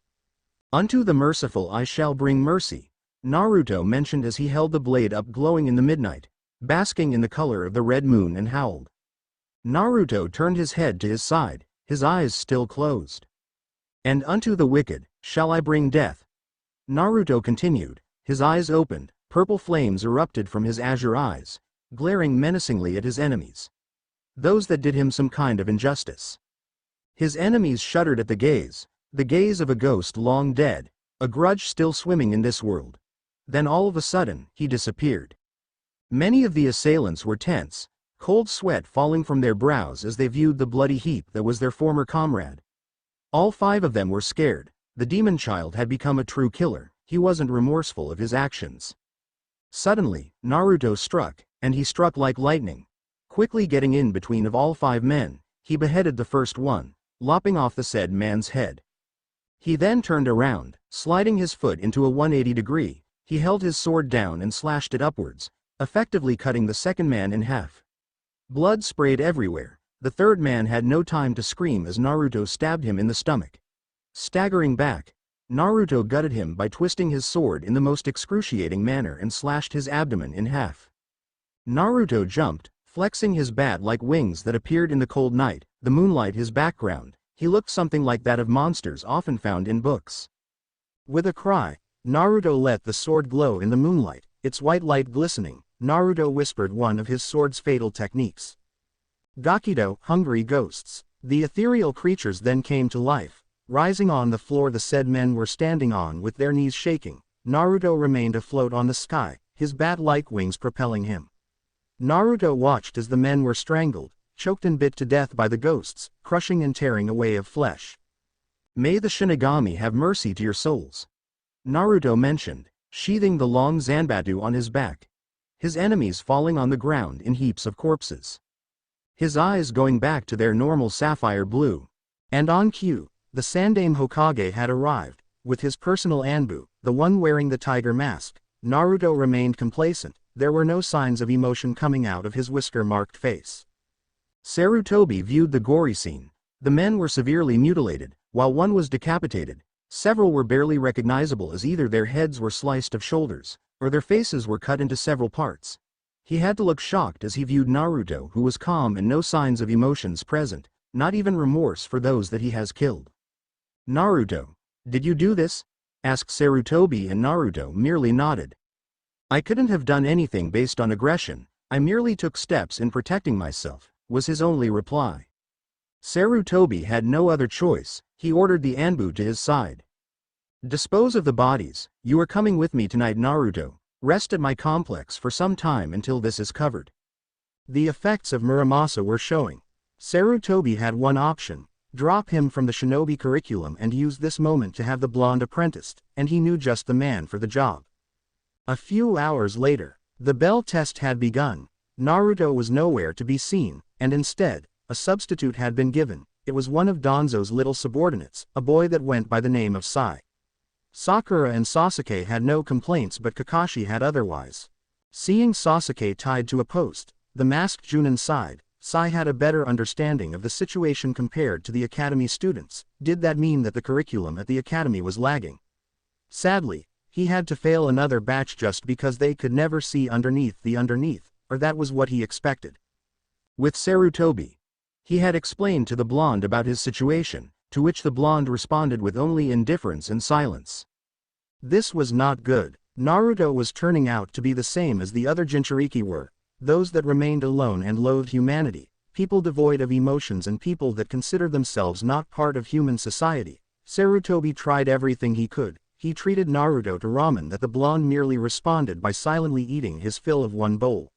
Unto the merciful I shall bring mercy, Naruto mentioned as he held the blade up, glowing in the midnight, basking in the color of the red moon, and howled. Naruto turned his head to his side, his eyes still closed. And unto the wicked shall I bring death. Naruto continued, his eyes opened, purple flames erupted from his azure eyes, glaring menacingly at his enemies. Those that did him some kind of injustice. His enemies shuddered at the gaze of a ghost long dead, a grudge still swimming in this world. Then all of a sudden, he disappeared. Many of the assailants were tense, cold sweat falling from their brows as they viewed the bloody heap that was their former comrade. All 5 of them were scared. The demon child had become a true killer. He wasn't remorseful of his actions. Suddenly, Naruto struck, and he struck like lightning. Quickly getting in between of all 5 men, he beheaded the first one, lopping off the said man's head. He then turned around, sliding his foot into a 180 degree, he held his sword down and slashed it upwards, effectively cutting the second man in half. Blood sprayed everywhere. The third man had no time to scream as Naruto stabbed him in the stomach. Staggering back, Naruto gutted him by twisting his sword in the most excruciating manner and slashed his abdomen in half. Naruto jumped, flexing his bat-like wings that appeared in the cold night, the moonlight his background. He looked something like that of monsters often found in books. With a cry, Naruto let the sword glow in the moonlight, its white light glistening. Naruto whispered one of his sword's fatal techniques. Gakido, hungry ghosts. The ethereal creatures then came to life. Rising on the floor the said men were standing on with their knees shaking. Naruto remained afloat on the sky, his bat-like wings propelling him. Naruto watched as the men were strangled, choked and bit to death by the ghosts, crushing and tearing away of flesh. May the Shinigami have mercy to your souls. Naruto mentioned, sheathing the long zanbatsu on his back. His enemies falling on the ground in heaps of corpses. His eyes going back to their normal sapphire blue. And on cue, the Sandaime Hokage had arrived, with his personal Anbu, the one wearing the tiger mask. Naruto remained complacent, there were no signs of emotion coming out of his whisker-marked face. Sarutobi viewed the gory scene. The men were severely mutilated, while one was decapitated. Several were barely recognizable as either their heads were sliced of shoulders, or their faces were cut into several parts. He had to look shocked as he viewed Naruto, who was calm and no signs of emotions present, not even remorse for those that he has killed. Naruto, did you do this? Asked Sarutobi, and Naruto merely nodded. I couldn't have done anything based on aggression, I merely took steps in protecting myself, was his only reply. Sarutobi had no other choice, he ordered the Anbu to his side. Dispose of the bodies, you are coming with me tonight Naruto, rest at my complex for some time until this is covered. The effects of Muramasa were showing. Sarutobi had one option, drop him from the shinobi curriculum and use this moment to have the blonde apprenticed, and he knew just the man for the job. A few hours later, the bell test had begun. Naruto was nowhere to be seen, and instead, a substitute had been given. It was one of Danzo's little subordinates, a boy that went by the name of Sai. Sakura and Sasuke had no complaints, but Kakashi had otherwise. Seeing Sasuke tied to a post, the masked Junin sighed. Sai had a better understanding of the situation compared to the academy students. Did that mean that the curriculum at the academy was lagging? Sadly, he had to fail another batch just because they could never see underneath the underneath, or that was what he expected. With Sarutobi, he had explained to the blonde about his situation, to which the blonde responded with only indifference and silence. This was not good. Naruto was turning out to be the same as the other Jinchuriki were, those that remained alone and loathed humanity, people devoid of emotions and people that consider themselves not part of human society. Sarutobi tried everything he could. He treated Naruto to ramen that the blonde merely responded by silently eating his fill of one bowl.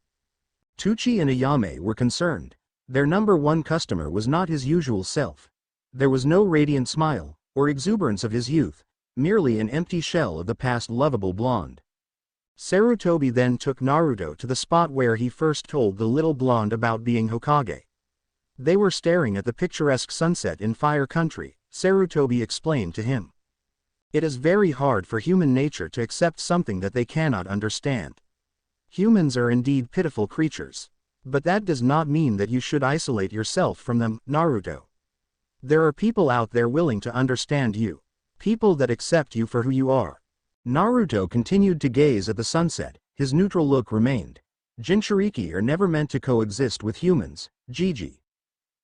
Tucci and Ayame were concerned. Their number one customer was not his usual self. There was no radiant smile, or exuberance of his youth, merely an empty shell of the past lovable blonde. Sarutobi then took Naruto to the spot where he first told the little blonde about being Hokage. They were staring at the picturesque sunset in Fire Country. Sarutobi explained to him. It is very hard for human nature to accept something that they cannot understand. Humans are indeed pitiful creatures. But that does not mean that you should isolate yourself from them, Naruto. There are people out there willing to understand you. People that accept you for who you are. Naruto continued to gaze at the sunset, his neutral look remained. Jinchuriki are never meant to coexist with humans, Gigi.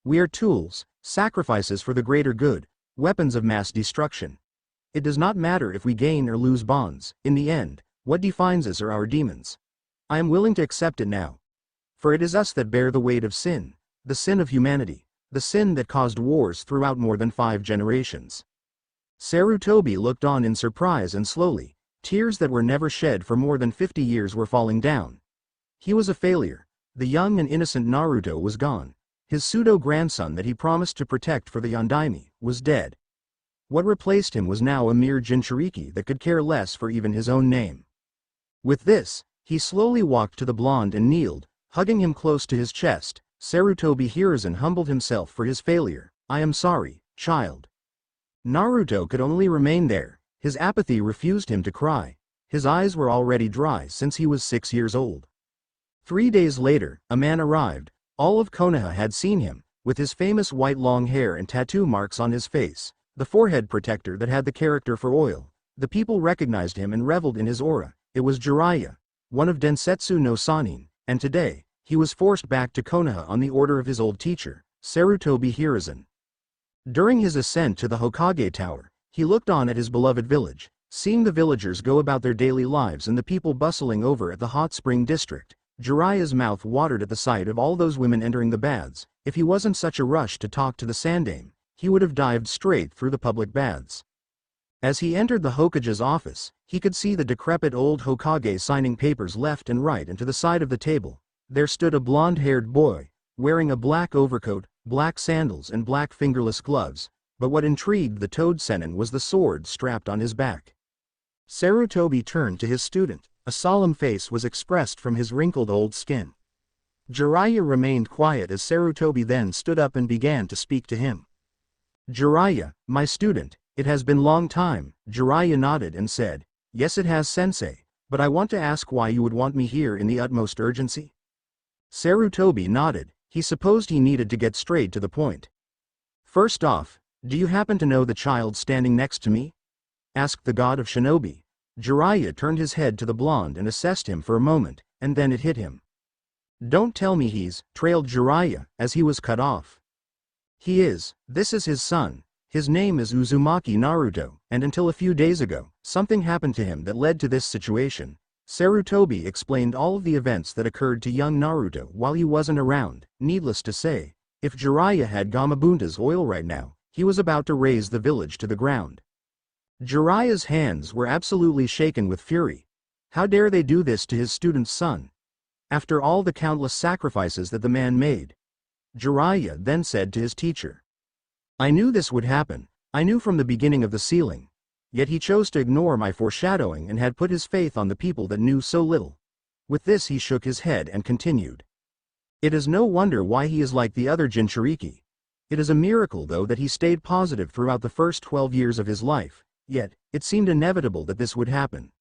We are tools, sacrifices for the greater good, weapons of mass destruction. It does not matter if we gain or lose bonds, in the end, what defines us are our demons. I am willing to accept it now. For it is us that bear the weight of sin, the sin of humanity, the sin that caused wars throughout more than 5 generations. Sarutobi looked on in surprise and slowly, tears that were never shed for more than 50 years were falling down. He was a failure. The young and innocent Naruto was gone. His pseudo-grandson that he promised to protect for the Yondaime was dead. What replaced him was now a mere Jinchuriki that could care less for even his own name. With this, he slowly walked to the blonde and kneeled, hugging him close to his chest. Sarutobi Hiruzen humbled himself for his failure. I am sorry, child. Naruto could only remain there. His apathy refused him to cry. His eyes were already dry since he was 6 years old. 3 days later, a man arrived. All of Konoha had seen him, with his famous white long hair and tattoo marks on his face, the forehead protector that had the character for oil. The people recognized him and reveled in his aura. It was Jiraiya, one of Densetsu no Sanin, and today, he was forced back to Konoha on the order of his old teacher, Sarutobi Hiruzen. During his ascent to the Hokage Tower, he looked on at his beloved village. Seeing the villagers go about their daily lives and the people bustling over at the hot spring district, Jiraiya's mouth watered at the sight of all those women entering the baths. If he wasn't such a rush to talk to the Sandame, he would have dived straight through the public baths. As he entered the Hokage's office, he could see the decrepit old Hokage signing papers left and right, and to the side of the table, there stood a blonde-haired boy, wearing a black overcoat, black sandals and black fingerless gloves, but what intrigued the Toad Sennin was the sword strapped on his back. Sarutobi turned to his student. A solemn face was expressed from his wrinkled old skin. Jiraiya remained quiet as Sarutobi then stood up and began to speak to him. "Jiraiya, my student, it has been long time." Jiraiya nodded and said, "Yes, it has, sensei, but I want to ask why you would want me here in the utmost urgency." Sarutobi nodded. He supposed he needed to get straight to the point. "First off, do you happen to know the child standing next to me?" asked the god of shinobi. Jiraiya turned his head to the blonde and assessed him for a moment, and then it hit him. "Don't tell me he's," trailed Jiraiya, as he was cut off. "He is. This is his son. His name is Uzumaki Naruto, and until a few days ago, something happened to him that led to this situation." Sarutobi explained all of the events that occurred to young Naruto while he wasn't around. Needless to say, if Jiraiya had Gamabunta's oil right now, he was about to raze the village to the ground. Jiraiya's hands were absolutely shaken with fury. How dare they do this to his student's son? After all the countless sacrifices that the man made. Jiraiya then said to his teacher, "I knew this would happen. I knew from the beginning of the ceiling. Yet he chose to ignore my foreshadowing and had put his faith on the people that knew so little." With this he shook his head and continued. "It is no wonder why he is like the other Jinchuriki. It is a miracle though that he stayed positive throughout the first 12 years of his life. Yet, it seemed inevitable that this would happen."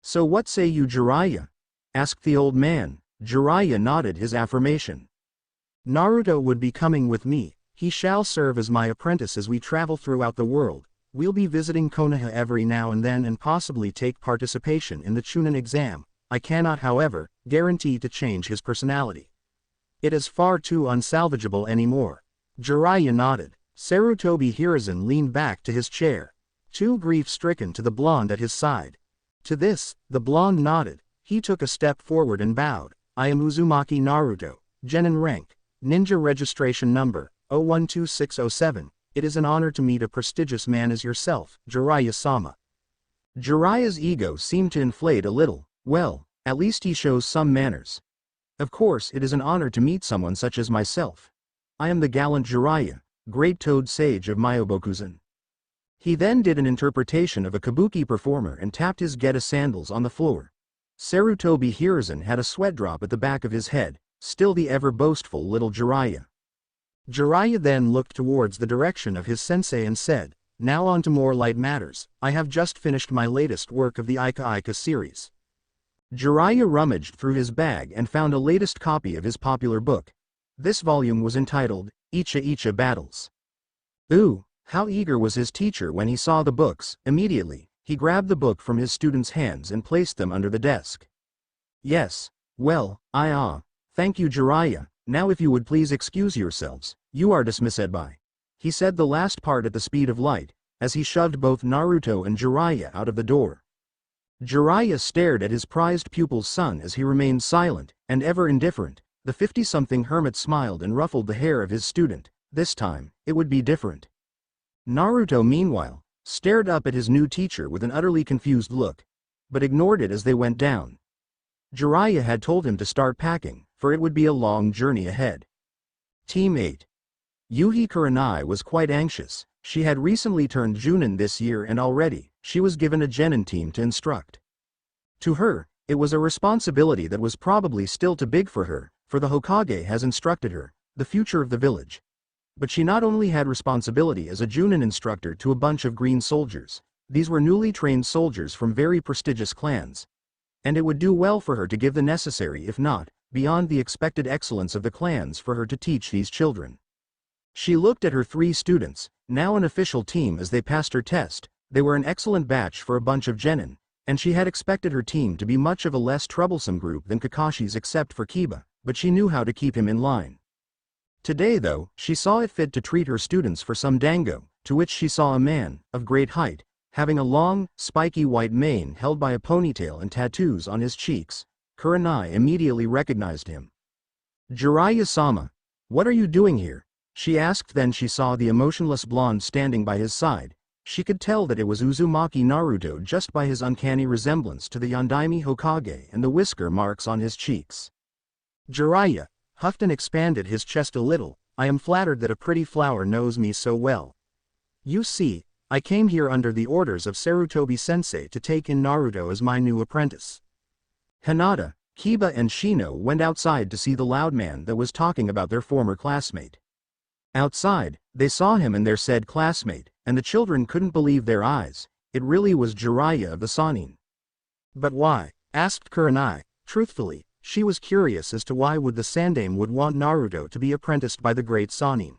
"So what say you, Jiraiya?" asked the old man. Jiraiya nodded his affirmation. "Naruto would be coming with me. He shall serve as my apprentice as we travel throughout the world. We'll be visiting Konoha every now and then and possibly take participation in the Chunin exam. I cannot, however, guarantee to change his personality. It is far too unsalvageable anymore." Jiraiya nodded. Sarutobi Hiruzen leaned back to his chair, too grief-stricken to the blonde at his side. To this, the blonde nodded. He took a step forward and bowed. "I am Uzumaki Naruto, Genin rank, ninja registration number 012607. It is an honor to meet a prestigious man as yourself, Jiraiya-sama." Jiraiya's ego seemed to inflate a little. Well, at least he shows some manners. Of course it is an honor to meet someone such as myself. I am the gallant Jiraiya, great toad sage of Myobokuzen. He then did an interpretation of a kabuki performer and tapped his Geta sandals on the floor. Sarutobi Hiruzen had a sweat drop at the back of his head, still the ever-boastful little Jiraiya. Jiraiya then looked towards the direction of his sensei and said, "Now on to more light matters. I have just finished my latest work of the Ika Ika series." Jiraiya rummaged through his bag and found a latest copy of his popular book. This volume was entitled, Icha Icha Battles. Ooh! How eager was his teacher when he saw the books. Immediately, he grabbed the book from his student's hands and placed them under the desk. "Yes. Well, thank you, Jiraiya. Now if you would please excuse yourselves, you are dismissed by." He said the last part at the speed of light, as he shoved both Naruto and Jiraiya out of the door. Jiraiya stared at his prized pupil's son as he remained silent, and ever indifferent. The 50-something hermit smiled and ruffled the hair of his student. This time, it would be different. Naruto meanwhile, stared up at his new teacher with an utterly confused look, but ignored it as they went down. Jiraiya had told him to start packing, for it would be a long journey ahead. Team 8. Yuhi Kurenai was quite anxious. She had recently turned Junin this year and already, she was given a genin team to instruct. To her, it was a responsibility that was probably still too big for her, for the Hokage has instructed her, the future of the village. But she not only had responsibility as a Junin instructor to a bunch of green soldiers, these were newly trained soldiers from very prestigious clans. And it would do well for her to give the necessary, if not, beyond the expected excellence of the clans for her to teach these children. She looked at her 3 students, now an official team, as they passed her test. They were an excellent batch for a bunch of genin, and she had expected her team to be much of a less troublesome group than Kakashi's except for Kiba, but she knew how to keep him in line. Today though, she saw it fit to treat her students for some dango, to which she saw a man, of great height, Having a long, spiky white mane held by a ponytail and tattoos on his cheeks, Kurenai immediately recognized him. Jiraiya-sama, what are you doing here? She asked. Then she saw the emotionless blonde standing by his side. She could tell that it was Uzumaki Naruto just by his uncanny resemblance to the Yondaime Hokage and the whisker marks on his cheeks. Jiraiya huffed and expanded his chest a little. I am flattered that a pretty flower knows me so well. You see, I came here under the orders of Sarutobi-sensei to take in Naruto as my new apprentice. Hinata, Kiba and Shino went outside to see the loud man that was talking about their former classmate. Outside, they saw him and their said classmate, and the children couldn't believe their eyes. It really was Jiraiya of the Sannin. But why? Asked Kurenai. Truthfully, she was curious as to why would the Sandaime would want Naruto to be apprenticed by the great Sannin.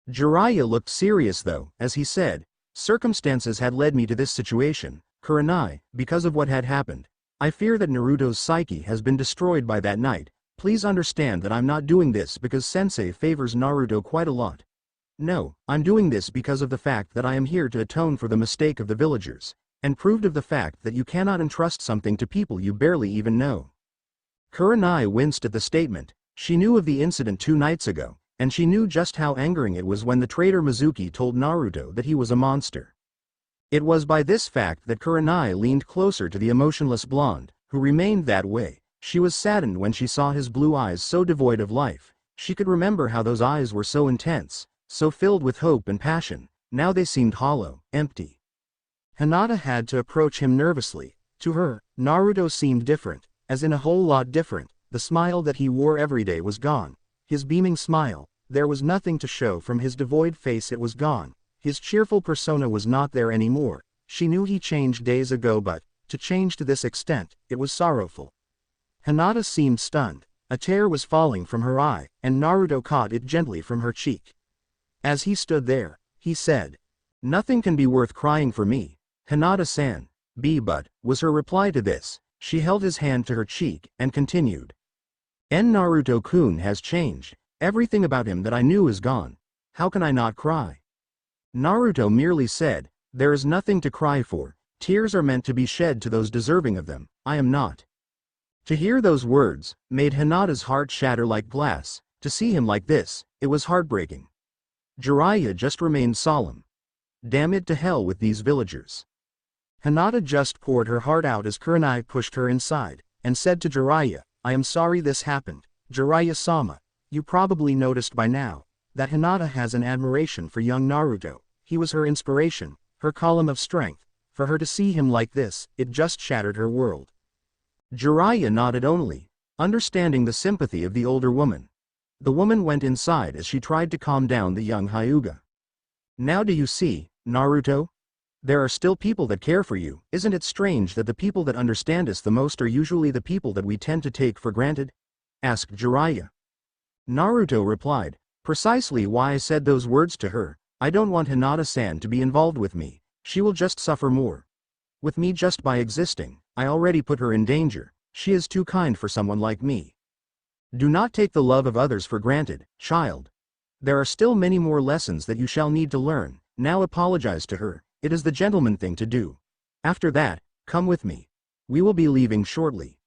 Jiraiya looked serious though, as he said, circumstances had led me to this situation, Kurenai, because of what had happened. I fear that Naruto's psyche has been destroyed by that night. Please understand that I'm not doing this because Sensei favors Naruto quite a lot. No, I'm doing this because of the fact that I am here to atone for the mistake of the villagers, and proved of the fact that you cannot entrust something to people you barely even know. Kurenai winced at the statement. She knew of the incident 2 nights ago, and she knew just how angering it was when the traitor Mizuki told Naruto that he was a monster. It was by this fact that Kurenai leaned closer to the emotionless blonde, who remained that way. She was saddened when she saw his blue eyes so devoid of life. She could remember how those eyes were so intense, so filled with hope and passion. Now they seemed hollow, empty. Hinata had to approach him nervously. To her, Naruto seemed different, as in a whole lot different. The smile that he wore every day was gone. His beaming smile, there was nothing to show from his devoid face. It was gone. His cheerful persona was not there anymore. She knew he changed days ago, but, to change to this extent, it was sorrowful. Hinata seemed stunned. A tear was falling from her eye, and Naruto caught it gently from her cheek. As he stood there, he said, "Nothing can be worth crying for me, Hinata-san." But, was her reply to this. She held his hand to her cheek, and continued. Naruto-kun has changed. Everything about him that I knew is gone. How can I not cry? Naruto merely said, "There is nothing to cry for. Tears are meant to be shed to those deserving of them. I am not." To hear those words, made Hinata's heart shatter like glass. To see him like this, it was heartbreaking. Jiraiya just remained solemn. Damn it to hell with these villagers. Hinata just poured her heart out as Kurenai pushed her inside, and said to Jiraiya, "I am sorry this happened. Jiraiya-sama, you probably noticed by now, that Hinata has an admiration for young Naruto. He was her inspiration, her column of strength. For her to see him like this, it just shattered her world." Jiraiya nodded only, understanding the sympathy of the older woman. The woman went inside as she tried to calm down the young Hyuga. "Now do you see, Naruto? There are still people that care for you. Isn't it strange that the people that understand us the most are usually the people that we tend to take for granted?" asked Jiraiya. Naruto replied, "Precisely why I said those words to her. I don't want Hinata-san to be involved with me. She will just suffer more. With me just by existing, I already put her in danger. She is too kind for someone like me. Do not take the love of others for granted, child. There are still many more lessons that you shall need to learn. Now apologize to her. It is the gentleman thing to do. After that, come with me. We will be leaving shortly."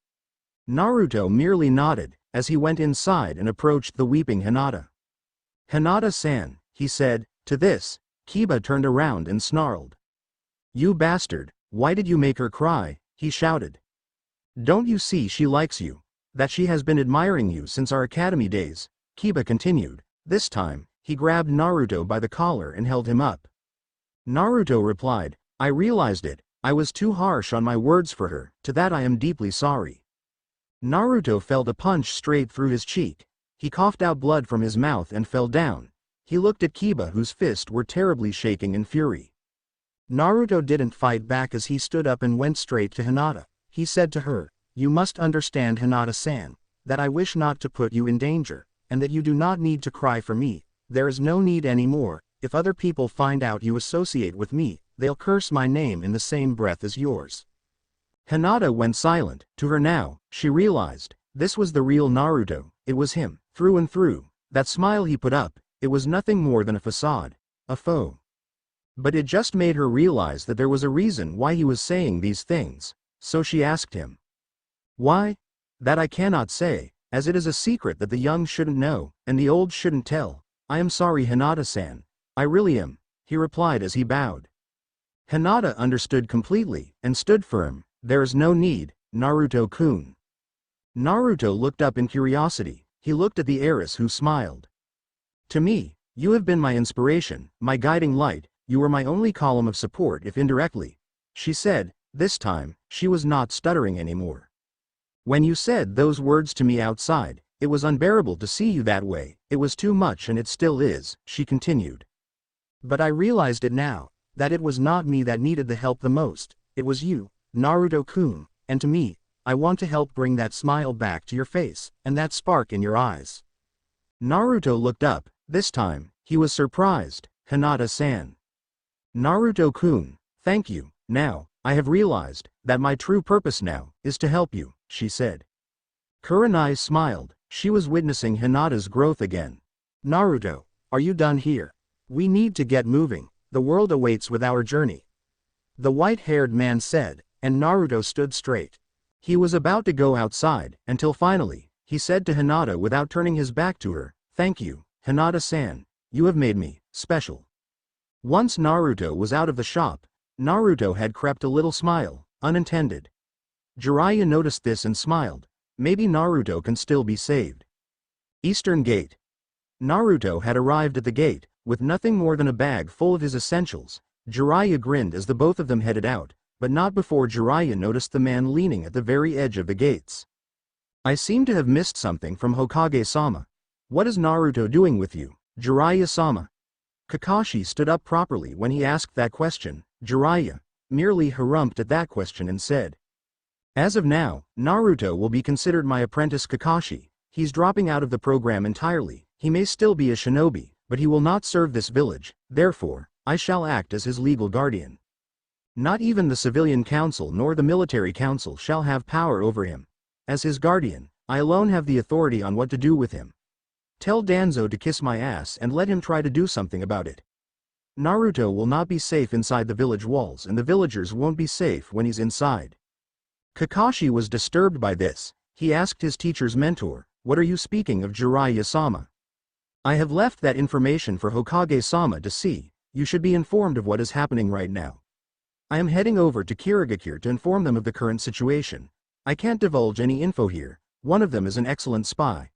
Naruto merely nodded, as he went inside and approached the weeping Hinata. "Hinata-san," he said. To this, Kiba turned around and snarled. "You bastard, why did you make her cry?" he shouted. "Don't you see she likes you? That she has been admiring you since our academy days?" Kiba continued. This time, he grabbed Naruto by the collar and held him up. Naruto replied, "I realized it. I was too harsh on my words for her. To that I am deeply sorry." Naruto felt a punch straight through his cheek. He coughed out blood from his mouth and fell down. He looked at Kiba, whose fists were terribly shaking in fury. Naruto didn't fight back as he stood up and went straight to Hinata. He said to her, "You must understand, Hinata-san, that I wish not to put you in danger, and that you do not need to cry for me. There is no need anymore. If other people find out you associate with me, they'll curse my name in the same breath as yours." Hinata went silent. To her now, she realized, this was the real Naruto. It was him, through and through. That smile he put up, it was nothing more than a facade, a faux. But it just made her realize that there was a reason why he was saying these things, so she asked him. Why? That I cannot say, as it is a secret that the young shouldn't know, and the old shouldn't tell. I am sorry, Hinata-san. I really am, he replied as he bowed. Hinata understood completely, and stood firm. There is no need, Naruto-kun. Naruto looked up in curiosity. He looked at the heiress who smiled. To me, you have been my inspiration, my guiding light, you were my only column of support if indirectly, she said. This time, she was not stuttering anymore. When you said those words to me outside, it was unbearable to see you that way, it was too much and it still is, she continued. But I realized it now, that it was not me that needed the help the most, it was you, Naruto-kun, and to me, I want to help bring that smile back to your face, and that spark in your eyes. Naruto looked up, this time, he was surprised. Hinata-san. Naruto-kun, thank you, now, I have realized, that my true purpose now, is to help you, she said. Kurenai smiled, she was witnessing Hinata's growth again. Naruto, are you done here? We need to get moving, the world awaits with our journey. The white-haired man said, and Naruto stood straight. He was about to go outside, until finally, he said to Hinata without turning his back to her, thank you, Hinata-san, you have made me special. Once Naruto was out of the shop, Naruto had crept a little smile, unintended. Jiraiya noticed this and smiled. Maybe Naruto can still be saved. Eastern Gate. Naruto had arrived at the gate, with nothing more than a bag full of his essentials. Jiraiya grinned as the both of them headed out, but not before Jiraiya noticed the man leaning at the very edge of the gates. I seem to have missed something from Hokage-sama. What is Naruto doing with you, Jiraiya-sama? Kakashi stood up properly when he asked that question. Jiraiya merely harumphed at that question and said, as of now, Naruto will be considered my apprentice. Kakashi, he's dropping out of the program entirely. He may still be a shinobi, but he will not serve this village, therefore, I shall act as his legal guardian. Not even the civilian council nor the military council shall have power over him. As his guardian, I alone have the authority on what to do with him. Tell Danzo to kiss my ass and let him try to do something about it. Naruto will not be safe inside the village walls and the villagers won't be safe when he's inside. Kakashi was disturbed by this. He asked his teacher's mentor, what are you speaking of, Jiraiya-sama? I have left that information for Hokage-sama to see. You should be informed of what is happening right now. I am heading over to Kirigakure to inform them of the current situation. I can't divulge any info here. One of them is an excellent spy.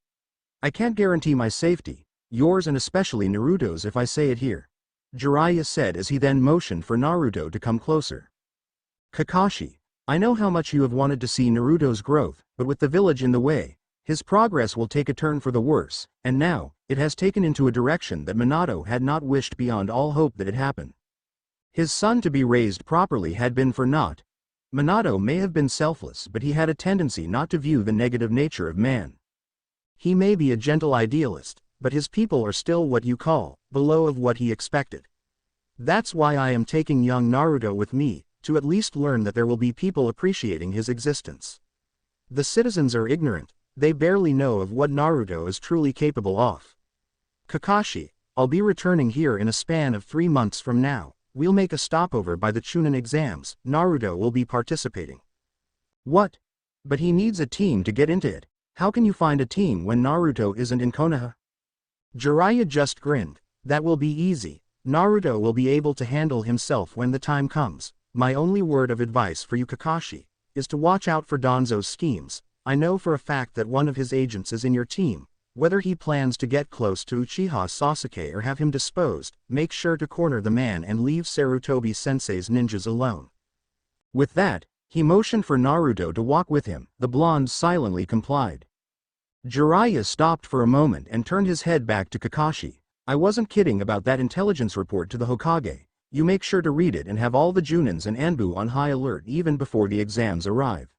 I can't guarantee my safety, yours and especially Naruto's if I say it here, Jiraiya said as he then motioned for Naruto to come closer. Kakashi, I know how much you have wanted to see Naruto's growth, but with the village in the way, his progress will take a turn for the worse, and now, it has taken into a direction that Minato had not wished beyond all hope that it happen. His son to be raised properly had been for naught. Minato may have been selfless, but he had a tendency not to view the negative nature of man. He may be a gentle idealist, but his people are still what you call, below of what he expected. That's why I am taking young Naruto with me, to at least learn that there will be people appreciating his existence. The citizens are ignorant, they barely know of what Naruto is truly capable of. Kakashi, I'll be returning here in a span of 3 months from now, we'll make a stopover by the Chunin exams, Naruto will be participating. What? But he needs a team to get into it. How can you find a team when Naruto isn't in Konoha? Jiraiya just grinned. That will be easy. Naruto will be able to handle himself when the time comes. My only word of advice for you, Kakashi, is to watch out for Danzo's schemes. I know for a fact that one of his agents is in your team. Whether he plans to get close to Uchiha Sasuke or have him disposed, make sure to corner the man and leave Sarutobi Sensei's ninjas alone. With that, he motioned for Naruto to walk with him. The blonde silently complied. Jiraiya stopped for a moment and turned his head back to Kakashi. I wasn't kidding about that intelligence report to the Hokage. You make sure to read it and have all the Junins and Anbu on high alert even before the exams arrive.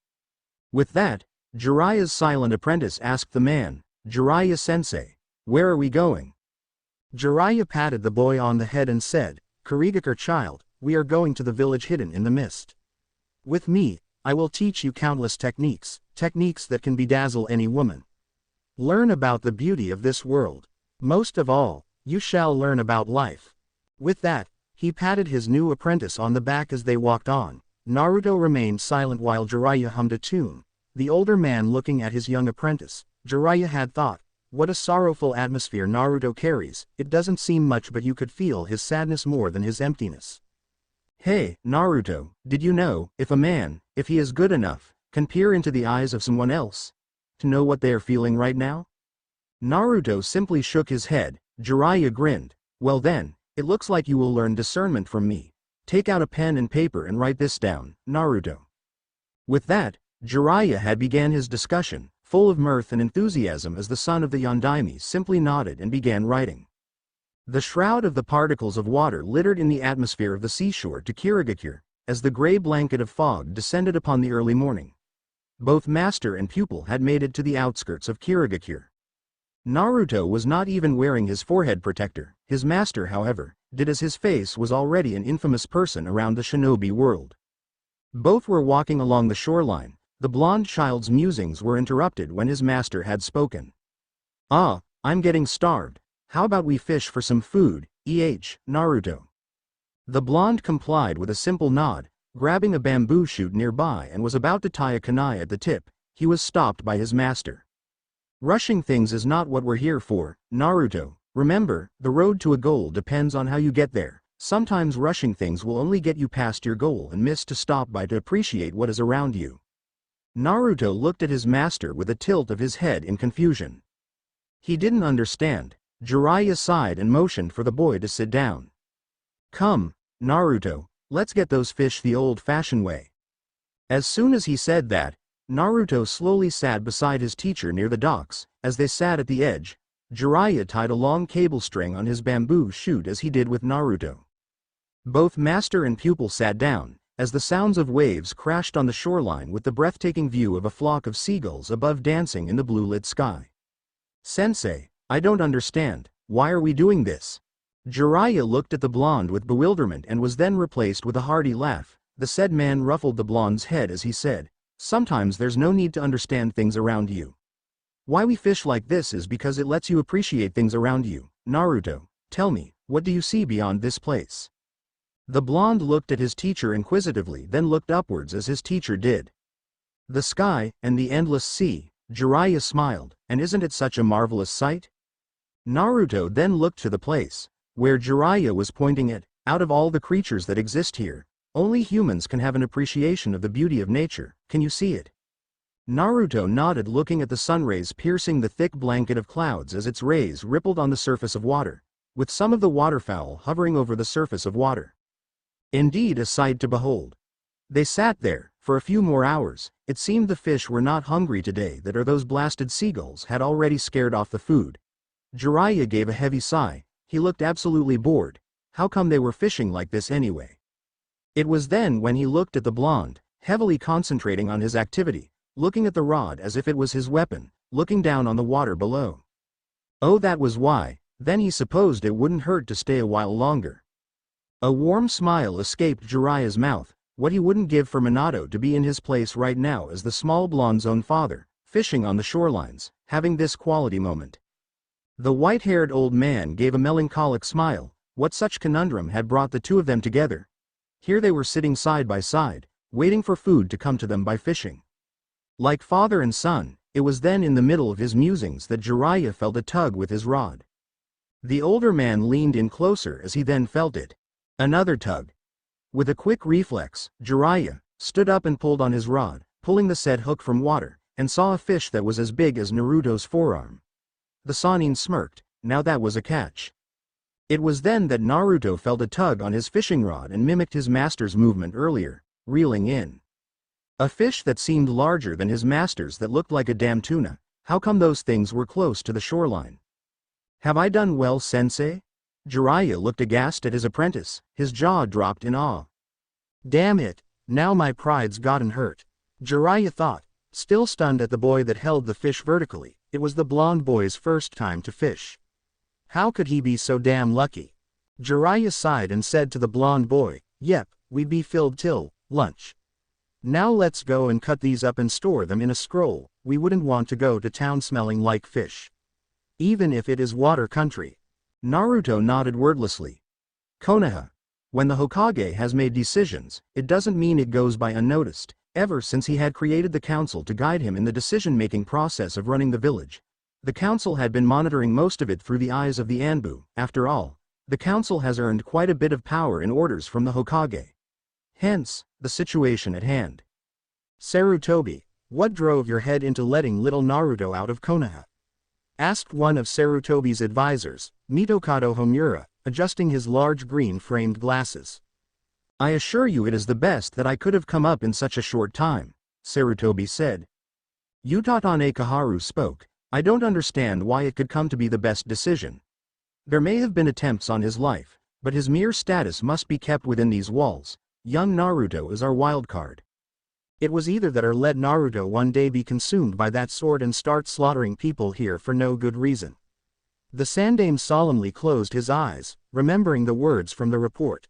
With that, Jiraiya's silent apprentice asked the man, Jiraiya-sensei, where are we going? Jiraiya patted the boy on the head and said, Kirigakure child, we are going to the village hidden in the mist. With me, I will teach you countless techniques that can bedazzle any woman. Learn about the beauty of this world. Most of all, you shall learn about life. With that, He patted his new apprentice on the back as they walked on. Naruto remained silent while Jiraiya hummed a tune. The older man looking at his young apprentice, Jiraiya had thought, what a sorrowful atmosphere Naruto carries. It doesn't seem much, but you could feel his sadness more than his emptiness. Hey, Naruto, did you know, if a man, if he is good enough, can peer into the eyes of someone else, to know what they are feeling right now? Naruto simply shook his head. Jiraiya grinned. Well then, it looks like you will learn discernment from me. Take out a pen and paper and write this down, Naruto. With that, Jiraiya had began his discussion, full of mirth and enthusiasm as the son of the Yondaime simply nodded and began writing. The shroud of the particles of water littered in the atmosphere of the seashore to Kirigakure, as the gray blanket of fog descended upon the early morning. Both master and pupil had made it to the outskirts of Kirigakure. Naruto was not even wearing his forehead protector. His master, however, did, as his face was already an infamous person around the shinobi world. Both were walking along the shoreline. The blonde child's musings were interrupted when his master had spoken. Ah, I'm getting starved. How about we fish for some food, Naruto? The blonde complied with a simple nod, grabbing a bamboo shoot nearby and was about to tie a kunai at the tip. He was stopped by his master. Rushing things is not what we're here for, Naruto. Remember, the road to a goal depends on how you get there. Sometimes rushing things will only get you past your goal and miss to stop by to appreciate what is around you. Naruto looked at his master with a tilt of his head in confusion. He didn't understand. Jiraiya sighed and motioned for the boy to sit down. Come, Naruto, let's get those fish the old-fashioned way. As soon as he said that, Naruto slowly sat beside his teacher near the docks. As they sat at the edge, Jiraiya tied a long cable string on his bamboo shoot as he did with Naruto. Both master and pupil sat down, as the sounds of waves crashed on the shoreline with the breathtaking view of a flock of seagulls above dancing in the blue-lit sky. Sensei, I don't understand. Why are we doing this? Jiraiya looked at the blonde with bewilderment and was then replaced with a hearty laugh. The said man ruffled the blonde's head as he said, sometimes there's no need to understand things around you. Why we fish like this is because it lets you appreciate things around you. Naruto, tell me, what do you see beyond this place? The blonde looked at his teacher inquisitively, then looked upwards as his teacher did. The sky, and the endless sea. Jiraiya smiled, and isn't it such a marvelous sight? Naruto then looked to the place, where Jiraiya was pointing at. Out of all the creatures that exist here, only humans can have an appreciation of the beauty of nature. Can you see it? Naruto nodded, looking at the sunrays piercing the thick blanket of clouds as its rays rippled on the surface of water, with some of the waterfowl hovering over the surface of water. Indeed, a sight to behold. They sat there for a few more hours. It seemed the fish were not hungry today, that or those blasted seagulls had already scared off the food. Jiraiya gave a heavy sigh. He looked absolutely bored. How come they were fishing like this anyway? It was then when he looked at the blonde, heavily concentrating on his activity, looking at the rod as if it was his weapon, looking down on the water below. Oh, that was why. Then he supposed it wouldn't hurt to stay a while longer. A warm smile escaped Jiraiya's mouth. What he wouldn't give for Minato to be in his place right now as the small blonde's own father, fishing on the shorelines, having this quality moment. The white-haired old man gave a melancholic smile. What such conundrum had brought the two of them together? Here they were sitting side by side, waiting for food to come to them by fishing. Like father and son, it was then in the middle of his musings that Jiraiya felt a tug with his rod. The older man leaned in closer as he then felt it. Another tug. With a quick reflex, Jiraiya stood up and pulled on his rod, pulling the said hook from water, and saw a fish that was as big as Naruto's forearm. The Sannin smirked. Now that was a catch. It was then that Naruto felt a tug on his fishing rod and mimicked his master's movement earlier, reeling in a fish that seemed larger than his master's, that looked like a damn tuna. How come those things were close to the shoreline? Have I done well, sensei? Jiraiya looked aghast at his apprentice. His jaw dropped in awe. Damn it, now my pride's gotten hurt. Jiraiya thought, still stunned at the boy that held the fish vertically. It was the blonde boy's first time to fish. How could he be so damn lucky? Jiraiya sighed and said to the blonde boy, yep, we'd be filled till lunch. Now let's go and cut these up and store them in a scroll. We wouldn't want to go to town smelling like fish. Even if it is water country. Naruto nodded wordlessly. Konoha. When the Hokage has made decisions, it doesn't mean it goes by unnoticed. Ever since he had created the council to guide him in the decision-making process of running the village, the council had been monitoring most of it through the eyes of the Anbu. After all, the council has earned quite a bit of power and orders from the Hokage. Hence, the situation at hand. Sarutobi, what drove your head into letting little Naruto out of Konoha? Asked one of Sarutobi's advisors, Mitokado Homura, adjusting his large green-framed glasses. I assure you it is the best that I could have come up in such a short time, Sarutobi said. Utatane Kaharu spoke. I don't understand why it could come to be the best decision. There may have been attempts on his life, but his mere status must be kept within these walls. Young Naruto is our wild card. It was either that or let Naruto one day be consumed by that sword and start slaughtering people here for no good reason. The Sandaime solemnly closed his eyes, remembering the words from the report.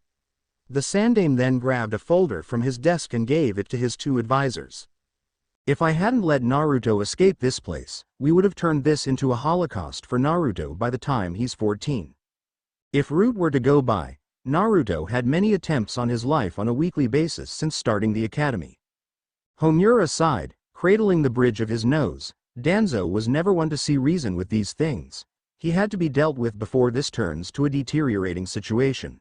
The Sandaime then grabbed a folder from his desk and gave it to his two advisors. If I hadn't let Naruto escape this place, we would have turned this into a holocaust for Naruto by the time he's 14. If route were to go by, Naruto had many attempts on his life on a weekly basis since starting the academy. Homura sighed, cradling the bridge of his nose. Danzo was never one to see reason with these things. He had to be dealt with before this turns to a deteriorating situation.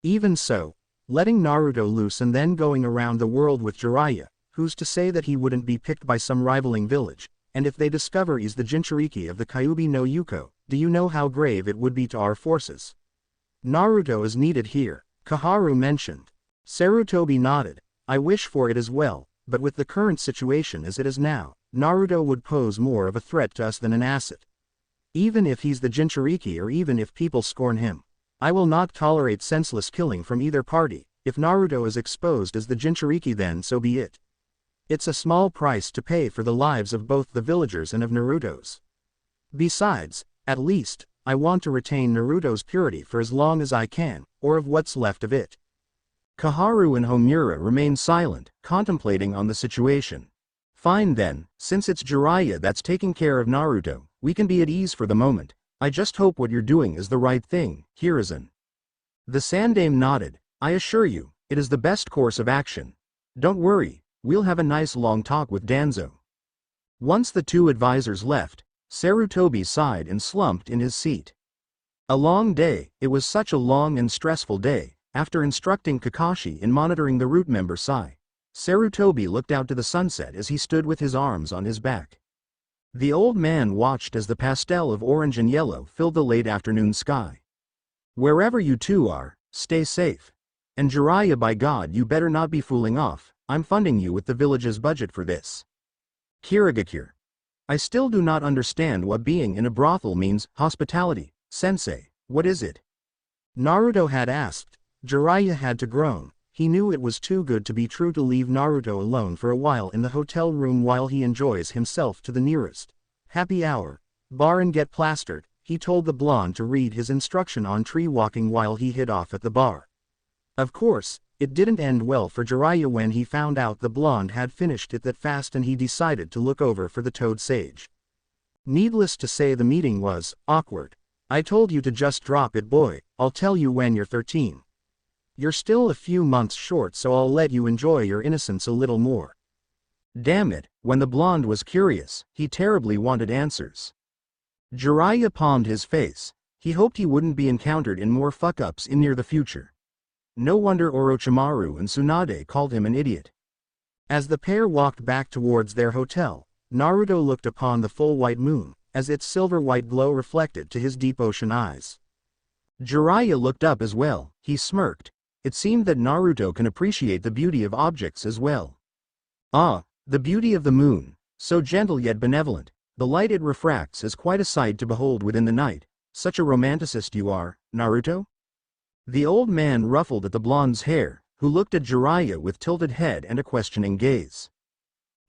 Even so, letting Naruto loose and then going around the world with Jiraiya, who's to say that he wouldn't be picked by some rivaling village, and if they discover he's the Jinchuriki of the Kyuubi no Yuko, do you know how grave it would be to our forces? Naruto is needed here, Kaharu mentioned. Sarutobi nodded. I wish for it as well, but with the current situation as it is now, Naruto would pose more of a threat to us than an asset. Even if he's the Jinchuriki or even if people scorn him, I will not tolerate senseless killing from either party. If Naruto is exposed as the Jinchuriki, then so be it. It's a small price to pay for the lives of both the villagers and of Naruto's. Besides, at least, I want to retain Naruto's purity for as long as I can, or of what's left of it. Kaharu and Homura remained silent, contemplating on the situation. Fine then, since it's Jiraiya that's taking care of Naruto, we can be at ease for the moment. I just hope what you're doing is the right thing, Hiruzen. The Sandaime nodded. I assure you, it is the best course of action. Don't worry, we'll have a nice long talk with Danzo. Once the two advisors left, Sarutobi sighed and slumped in his seat. A long day. It was such a long and stressful day. After instructing Kakashi in monitoring the root member Sai, Sarutobi looked out to the sunset as he stood with his arms on his back. The old man watched as the pastel of orange and yellow filled the late afternoon sky. Wherever you two are, stay safe. And Jiraiya, by God, you better not be fooling off. I'm funding you with the village's budget for this. Kirigakure. I still do not understand what being in a brothel means. Hospitality, sensei, what is it? Naruto had asked. Jiraiya had to groan. He knew it was too good to be true to leave Naruto alone for a while in the hotel room while he enjoys himself to the nearest happy hour bar and get plastered. He told the blonde to read his instruction on tree walking while he hid off at the bar. Of course, it didn't end well for Jiraiya when he found out the blonde had finished it that fast, and he decided to look over for the toad sage. Needless to say, the meeting was awkward. I told you to just drop it, boy. I'll tell you when you're 13. You're still a few months short, so I'll let you enjoy your innocence a little more. Damn it, when the blonde was curious, he terribly wanted answers. Jiraiya palmed his face. He hoped he wouldn't be encountered in more fuck-ups in near the future. No wonder Orochimaru and Tsunade called him an idiot. As the pair walked back towards their hotel, Naruto looked upon the full white moon, as its silver-white glow reflected to his deep ocean eyes. Jiraiya looked up as well. He smirked. It seemed that Naruto can appreciate the beauty of objects as well. Ah, the beauty of the moon, so gentle yet benevolent. The light it refracts is quite a sight to behold within the night. Such a romanticist you are, Naruto? The old man ruffled at the blonde's hair, who looked at Jiraiya with tilted head and a questioning gaze.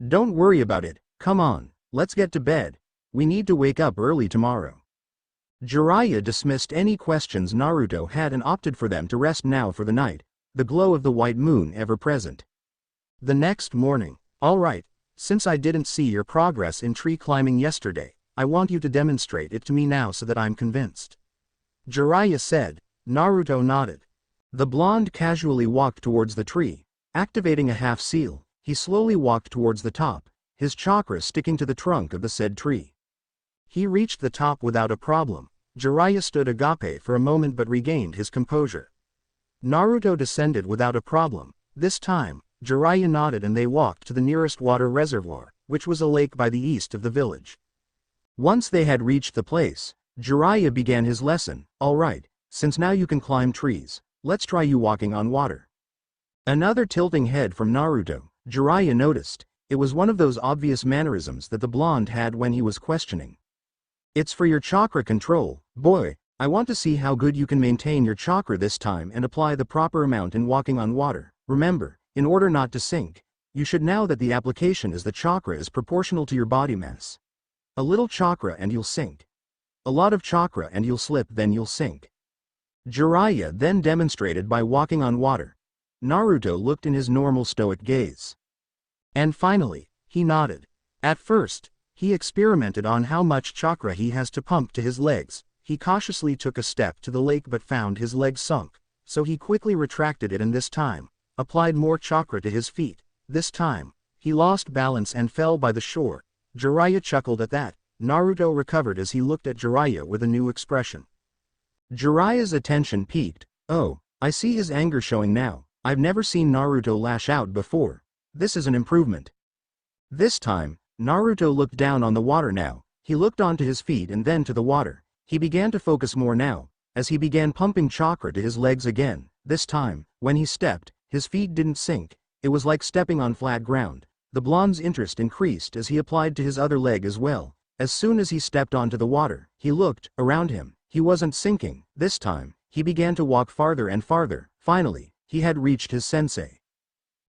Don't worry about it, come on, let's get to bed. We need to wake up early tomorrow. Jiraiya dismissed any questions Naruto had and opted for them to rest now for the night, the glow of the white moon ever present. The next morning, all right, since I didn't see your progress in tree climbing yesterday, I want you to demonstrate it to me now so that I'm convinced. Jiraiya said. Naruto nodded. The blonde casually walked towards the tree. Activating a half-seal, he slowly walked towards the top, his chakra sticking to the trunk of the said tree. He reached the top without a problem. Jiraiya stood agape for a moment but regained his composure. Naruto descended without a problem. This time, Jiraiya nodded and they walked to the nearest water reservoir, which was a lake by the east of the village. Once they had reached the place, Jiraiya began his lesson. Alright, since now you can climb trees, let's try you walking on water. Another tilting head from Naruto, Jiraiya noticed. It was one of those obvious mannerisms that the blonde had when he was questioning. It's for your chakra control, boy. I want to see how good you can maintain your chakra this time and apply the proper amount in walking on water. Remember, in order not to sink, you should know that the application is the chakra is proportional to your body mass. A little chakra and you'll sink. A lot of chakra and you'll slip, then you'll sink. Jiraiya then demonstrated by walking on water. Naruto looked in his normal stoic gaze. And finally, he nodded. At first, he experimented on how much chakra he has to pump to his legs. He cautiously took a step to the lake but found his legs sunk, so he quickly retracted it and this time, applied more chakra to his feet. This time, he lost balance and fell by the shore. Jiraiya chuckled at that. Naruto recovered as he looked at Jiraiya with a new expression. Jiraiya's attention peaked. Oh, I see his anger showing now. I've never seen Naruto lash out before. This is an improvement. This time, Naruto looked down on the water now. He looked onto his feet and then to the water. He began to focus more now, as he began pumping chakra to his legs again. This time, when he stepped, his feet didn't sink. It was like stepping on flat ground. The blonde's interest increased as he applied to his other leg as well. As soon as he stepped onto the water, he looked around him. He wasn't sinking. This time, he began to walk farther and farther. Finally, he had reached his sensei.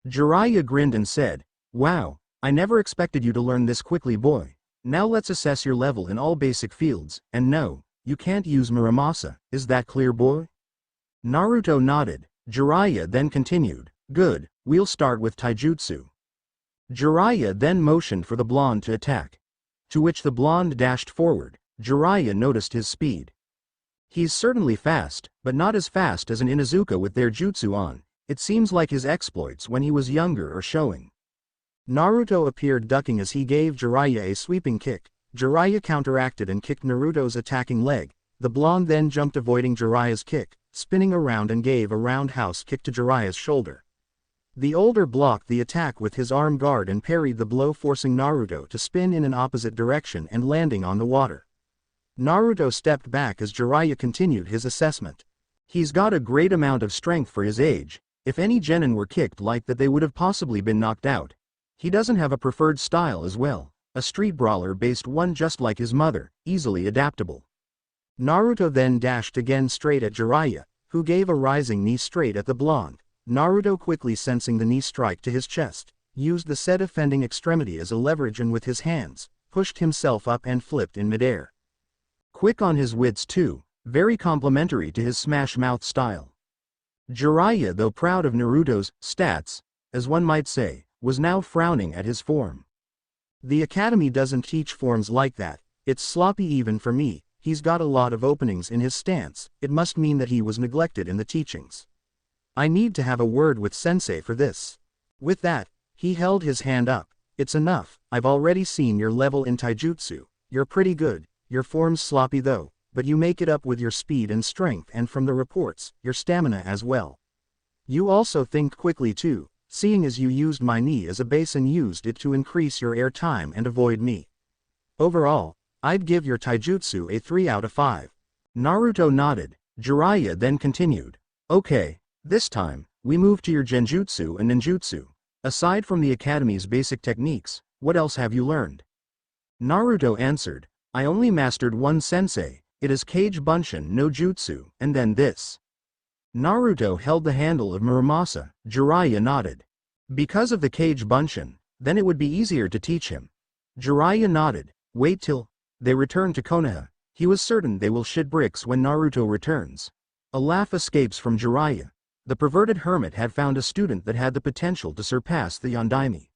Jiraiya grinned and said, "Wow, I never expected you to learn this quickly, boy. Now let's assess your level in all basic fields, and no, you can't use Muramasa, is that clear, boy?" Naruto nodded. Jiraiya then continued, "Good, we'll start with taijutsu." Jiraiya then motioned for the blonde to attack. To which the blonde dashed forward. Jiraiya noticed his speed. He's certainly fast, but not as fast as an Inuzuka with their jutsu on. It seems like his exploits when he was younger are showing. Naruto appeared ducking as he gave Jiraiya a sweeping kick. Jiraiya counteracted and kicked Naruto's attacking leg. The blonde then jumped avoiding Jiraiya's kick, spinning around and gave a roundhouse kick to Jiraiya's shoulder. The older blocked the attack with his arm guard and parried the blow, forcing Naruto to spin in an opposite direction and landing on the water. Naruto stepped back as Jiraiya continued his assessment. He's got a great amount of strength for his age. If any genin were kicked like that, they would have possibly been knocked out. He doesn't have a preferred style as well. A street brawler based one just like his mother, easily adaptable. Naruto then dashed again straight at Jiraiya, who gave a rising knee straight at the blonde. Naruto, quickly sensing the knee strike to his chest, used the said offending extremity as a leverage and with his hands, pushed himself up and flipped in midair. Quick on his wits too, very complimentary to his smash mouth style. Jiraiya, though proud of Naruto's stats, as one might say, was now frowning at his form. The academy doesn't teach forms like that. It's sloppy even for me. He's got a lot of openings in his stance. It must mean that he was neglected in the teachings. I need to have a word with sensei for this. With that, he held his hand up. It's enough. I've already seen your level in taijutsu. You're pretty good. Your form's sloppy though, but you make it up with your speed and strength, and from the reports, your stamina as well. You also think quickly too, seeing as you used my knee as a base and used it to increase your air time and avoid me. Overall, I'd give your taijutsu a 3 out of 5. Naruto nodded. Jiraiya then continued. Okay, this time, we move to your genjutsu and ninjutsu. Aside from the academy's basic techniques, what else have you learned? Naruto answered. I only mastered one sensei. It is Kage Bunshin no Jutsu, and then this. Naruto held the handle of Muramasa. Jiraiya nodded. Because of the Kage Bunshin, then it would be easier to teach him. Jiraiya nodded. Wait till they return to Konoha. He was certain they will shit bricks when Naruto returns. A laugh escapes from Jiraiya. The perverted hermit had found a student that had the potential to surpass the Yondaime.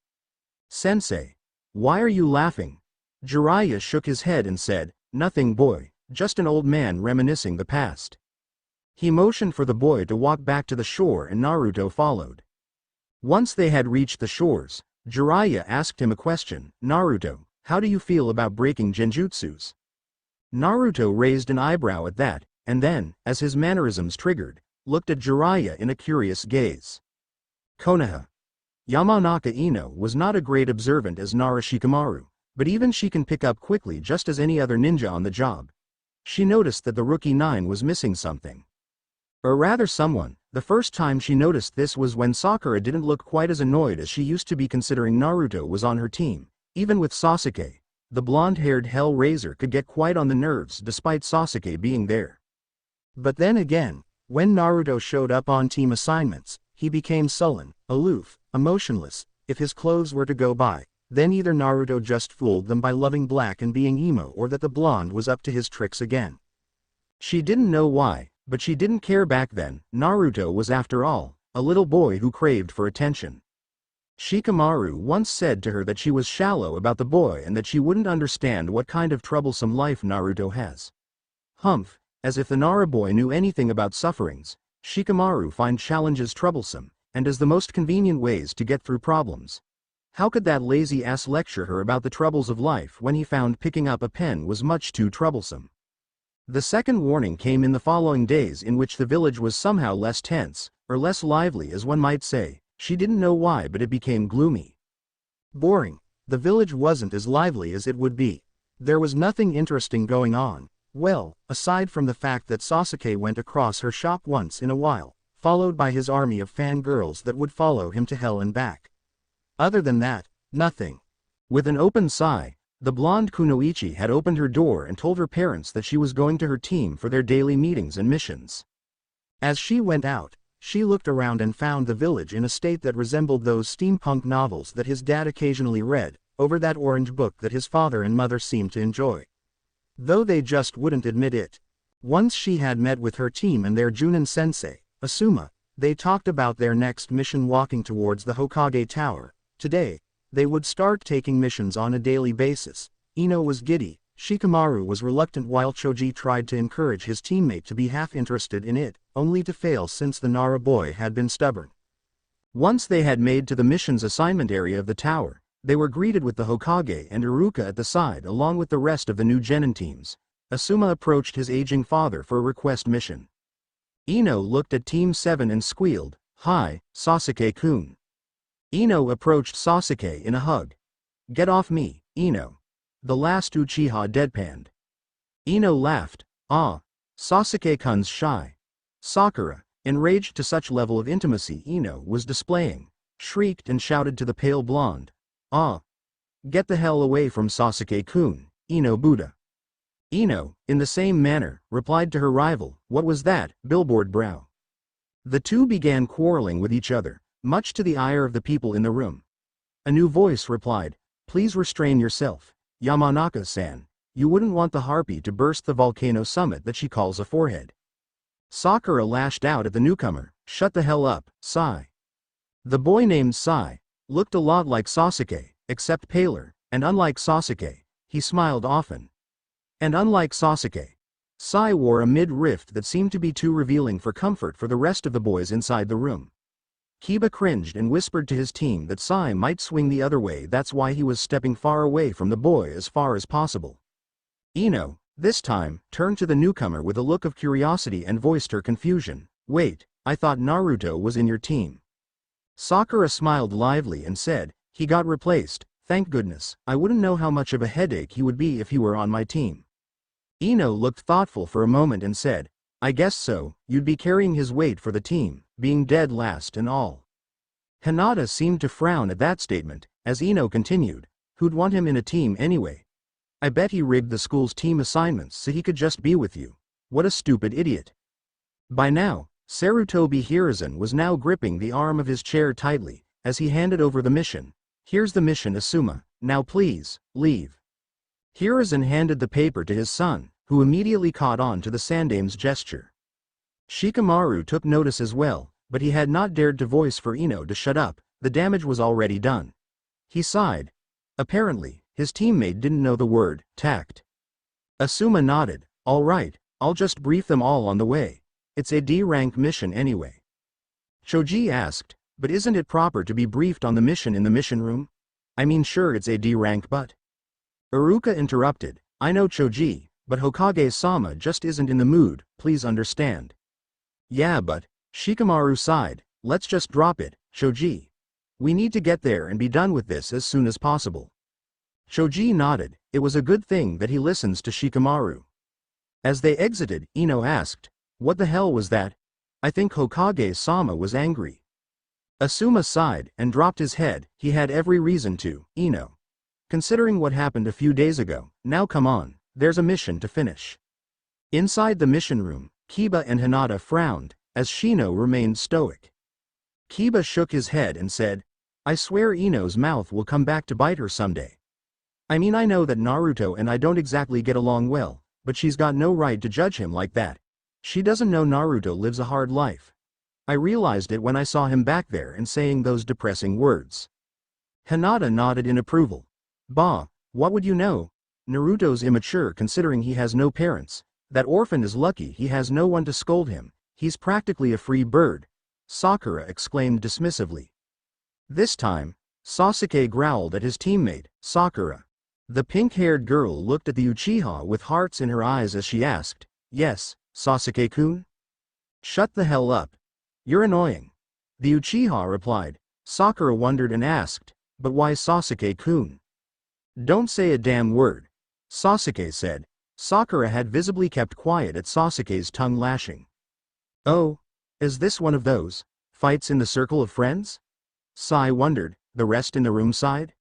Sensei, why are you laughing? Jiraiya shook his head and said, Nothing, boy, just an old man reminiscing the past. He motioned for the boy to walk back to the shore and Naruto followed. Once they had reached the shores, Jiraiya asked him a question. Naruto, how do you feel about breaking genjutsus? Naruto raised an eyebrow at that, and then, as his mannerisms triggered, looked at Jiraiya in a curious gaze. Konoha. Yamanaka Ino was not a great observant as Nara Shikamaru, but even she can pick up quickly just as any other ninja on the job. She noticed that the rookie 9 was missing something. Or rather someone. The first time she noticed this was when Sakura didn't look quite as annoyed as she used to be considering Naruto was on her team. Even with Sasuke, the blonde-haired Hellraiser could get quite on the nerves despite Sasuke being there. But then again, when Naruto showed up on team assignments, he became sullen, aloof, emotionless. If his clothes were to go by, then either Naruto just fooled them by loving black and being emo or that the blonde was up to his tricks again. She didn't know why, but she didn't care back then. Naruto was after all, a little boy who craved for attention. Shikamaru once said to her that she was shallow about the boy and that she wouldn't understand what kind of troublesome life Naruto has. Humph, as if the Nara boy knew anything about sufferings, Shikamaru finds challenges troublesome, and as the most convenient ways to get through problems. How could that lazy ass lecture her about the troubles of life when he found picking up a pen was much too troublesome? The second warning came in the following days in which the village was somehow less tense, or less lively as one might say. She didn't know why but it became gloomy. Boring. The village wasn't as lively as it would be. There was nothing interesting going on. Well, aside from the fact that Sasuke went across her shop once in a while, followed by his army of fangirls that would follow him to hell and back. Other than that, nothing. With an open sigh, the blonde Kunoichi had opened her door and told her parents that she was going to her team for their daily meetings and missions. As she went out, she looked around and found the village in a state that resembled those steampunk novels that his dad occasionally read, over that orange book that his father and mother seemed to enjoy. Though they just wouldn't admit it. Once she had met with her team and their Junin sensei, Asuma, they talked about their next mission walking towards the Hokage Tower. Today, they would start taking missions on a daily basis. Ino was giddy, Shikamaru was reluctant while Choji tried to encourage his teammate to be half interested in it, only to fail since the Nara boy had been stubborn. Once they had made to the mission's assignment area of the tower, they were greeted with the Hokage and Iruka at the side along with the rest of the new Genin teams. Asuma approached his aging father for a request mission. Ino looked at Team 7 and squealed, "Hi, Sasuke-kun." Ino approached Sasuke in a hug. "Get off me, Ino." The last Uchiha deadpanned. Ino laughed, "Ah, Sasuke-kun's shy." Sakura, enraged to such level of intimacy Ino was displaying, shrieked and shouted to the pale blonde, "Ah, get the hell away from Sasuke-kun, Ino Buddha." Ino, in the same manner, replied to her rival, "What was that, billboard brow?" The two began quarreling with each other, much to the ire of the people in the room. A new voice replied, "Please restrain yourself, Yamanaka-san. You wouldn't want the harpy to burst the volcano summit that she calls a forehead." Sakura lashed out at the newcomer, "Shut the hell up, Sai." The boy named Sai looked a lot like Sasuke, except paler, and unlike Sasuke, he smiled often. And unlike Sasuke, Sai wore a mid-rift that seemed to be too revealing for comfort for the rest of the boys inside the room. Kiba cringed and whispered to his team that Sai might swing the other way. That's why he was stepping far away from the boy as far as possible. Ino, this time, turned to the newcomer with a look of curiosity and voiced her confusion. "Wait, I thought Naruto was in your team." Sakura smiled lively and said, "He got replaced, thank goodness. I wouldn't know how much of a headache he would be if he were on my team." Ino looked thoughtful for a moment and said, "I guess so, you'd be carrying his weight for the team, being dead last and all." Hinata seemed to frown at that statement, as Ino continued, "Who'd want him in a team anyway? I bet he rigged the school's team assignments so he could just be with you. What a stupid idiot." By now, Sarutobi Hiruzen was now gripping the arm of his chair tightly, as he handed over the mission. "Here's the mission, Asuma, now please, leave." Hiruzen handed the paper to his son, who immediately caught on to the Sandame's gesture. Shikamaru took notice as well, but he had not dared to voice for Ino to shut up, the damage was already done. He sighed. Apparently, his teammate didn't know the word, tact. Asuma nodded, "All right, I'll just brief them all on the way." It's a D-rank mission anyway. Choji asked, but isn't it proper to be briefed on the mission in the mission room? I mean sure it's a D-rank but. Iruka interrupted, I know Choji, but Hokage-sama just isn't in the mood, please understand. Yeah but, Shikamaru sighed, let's just drop it, Choji. We need to get there and be done with this as soon as possible. Choji nodded, it was a good thing that he listens to Shikamaru. As they exited, Ino asked, what the hell was that? I think Hokage-sama was angry. Asuma sighed and dropped his head, he had every reason to, Ino. Considering what happened a few days ago, now come on, there's a mission to finish. Inside the mission room, Kiba and Hinata frowned, as Shino remained stoic. Kiba shook his head and said, I swear Ino's mouth will come back to bite her someday. I mean I know that Naruto and I don't exactly get along well, but she's got no right to judge him like that. She doesn't know Naruto lives a hard life. I realized it when I saw him back there and saying those depressing words. Hinata nodded in approval. Bah, what would you know? Naruto's immature considering he has no parents. That orphan is lucky he has no one to scold him, he's practically a free bird. Sakura exclaimed dismissively. This time, Sasuke growled at his teammate, Sakura. The pink-haired girl looked at the Uchiha with hearts in her eyes as she asked, yes, Sasuke-kun? Shut the hell up. You're annoying. The Uchiha replied. Sakura wondered and asked, but why Sasuke-kun? Don't say a damn word. Sasuke said. Sakura had visibly kept quiet at Sasuke's tongue lashing. Oh, is this one of those fights in the circle of friends? Sai wondered, the rest in the room sighed.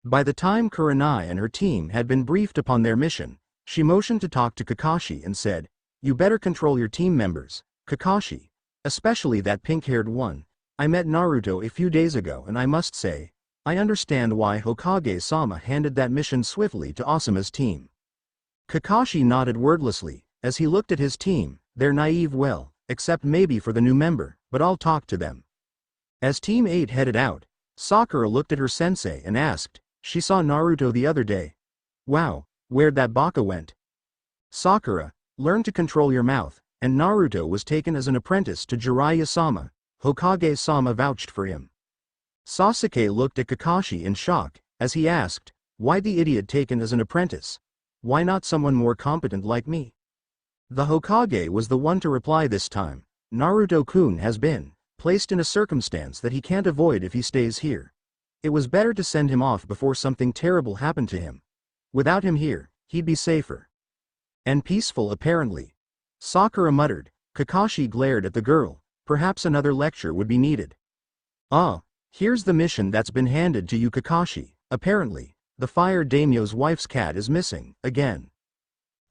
By the time Kurenai and her team had been briefed upon their mission, she motioned to talk to Kakashi and said, you better control your team members, Kakashi, especially that pink-haired one. I met Naruto a few days ago and I must say, I understand why Hokage-sama handed that mission swiftly to Asuma's team. Kakashi nodded wordlessly, as he looked at his team, they're naive well, except maybe for the new member, but I'll talk to them. As Team 8 headed out, Sakura looked at her sensei and asked, she saw Naruto the other day. Wow, where'd that baka went? Sakura, learn to control your mouth, and Naruto was taken as an apprentice to Jiraiya-sama, Hokage-sama vouched for him. Sasuke looked at Kakashi in shock, as he asked, why the idiot taken as an apprentice? Why not someone more competent like me? The Hokage was the one to reply this time, Naruto-kun has been placed in a circumstance that he can't avoid if he stays here. It was better to send him off before something terrible happened to him. Without him here, he'd be safer. And peaceful apparently. Sakura muttered. Kakashi glared at the girl, perhaps another lecture would be needed. Ah, here's the mission that's been handed to you Kakashi, apparently, the fire daimyo's wife's cat is missing, again.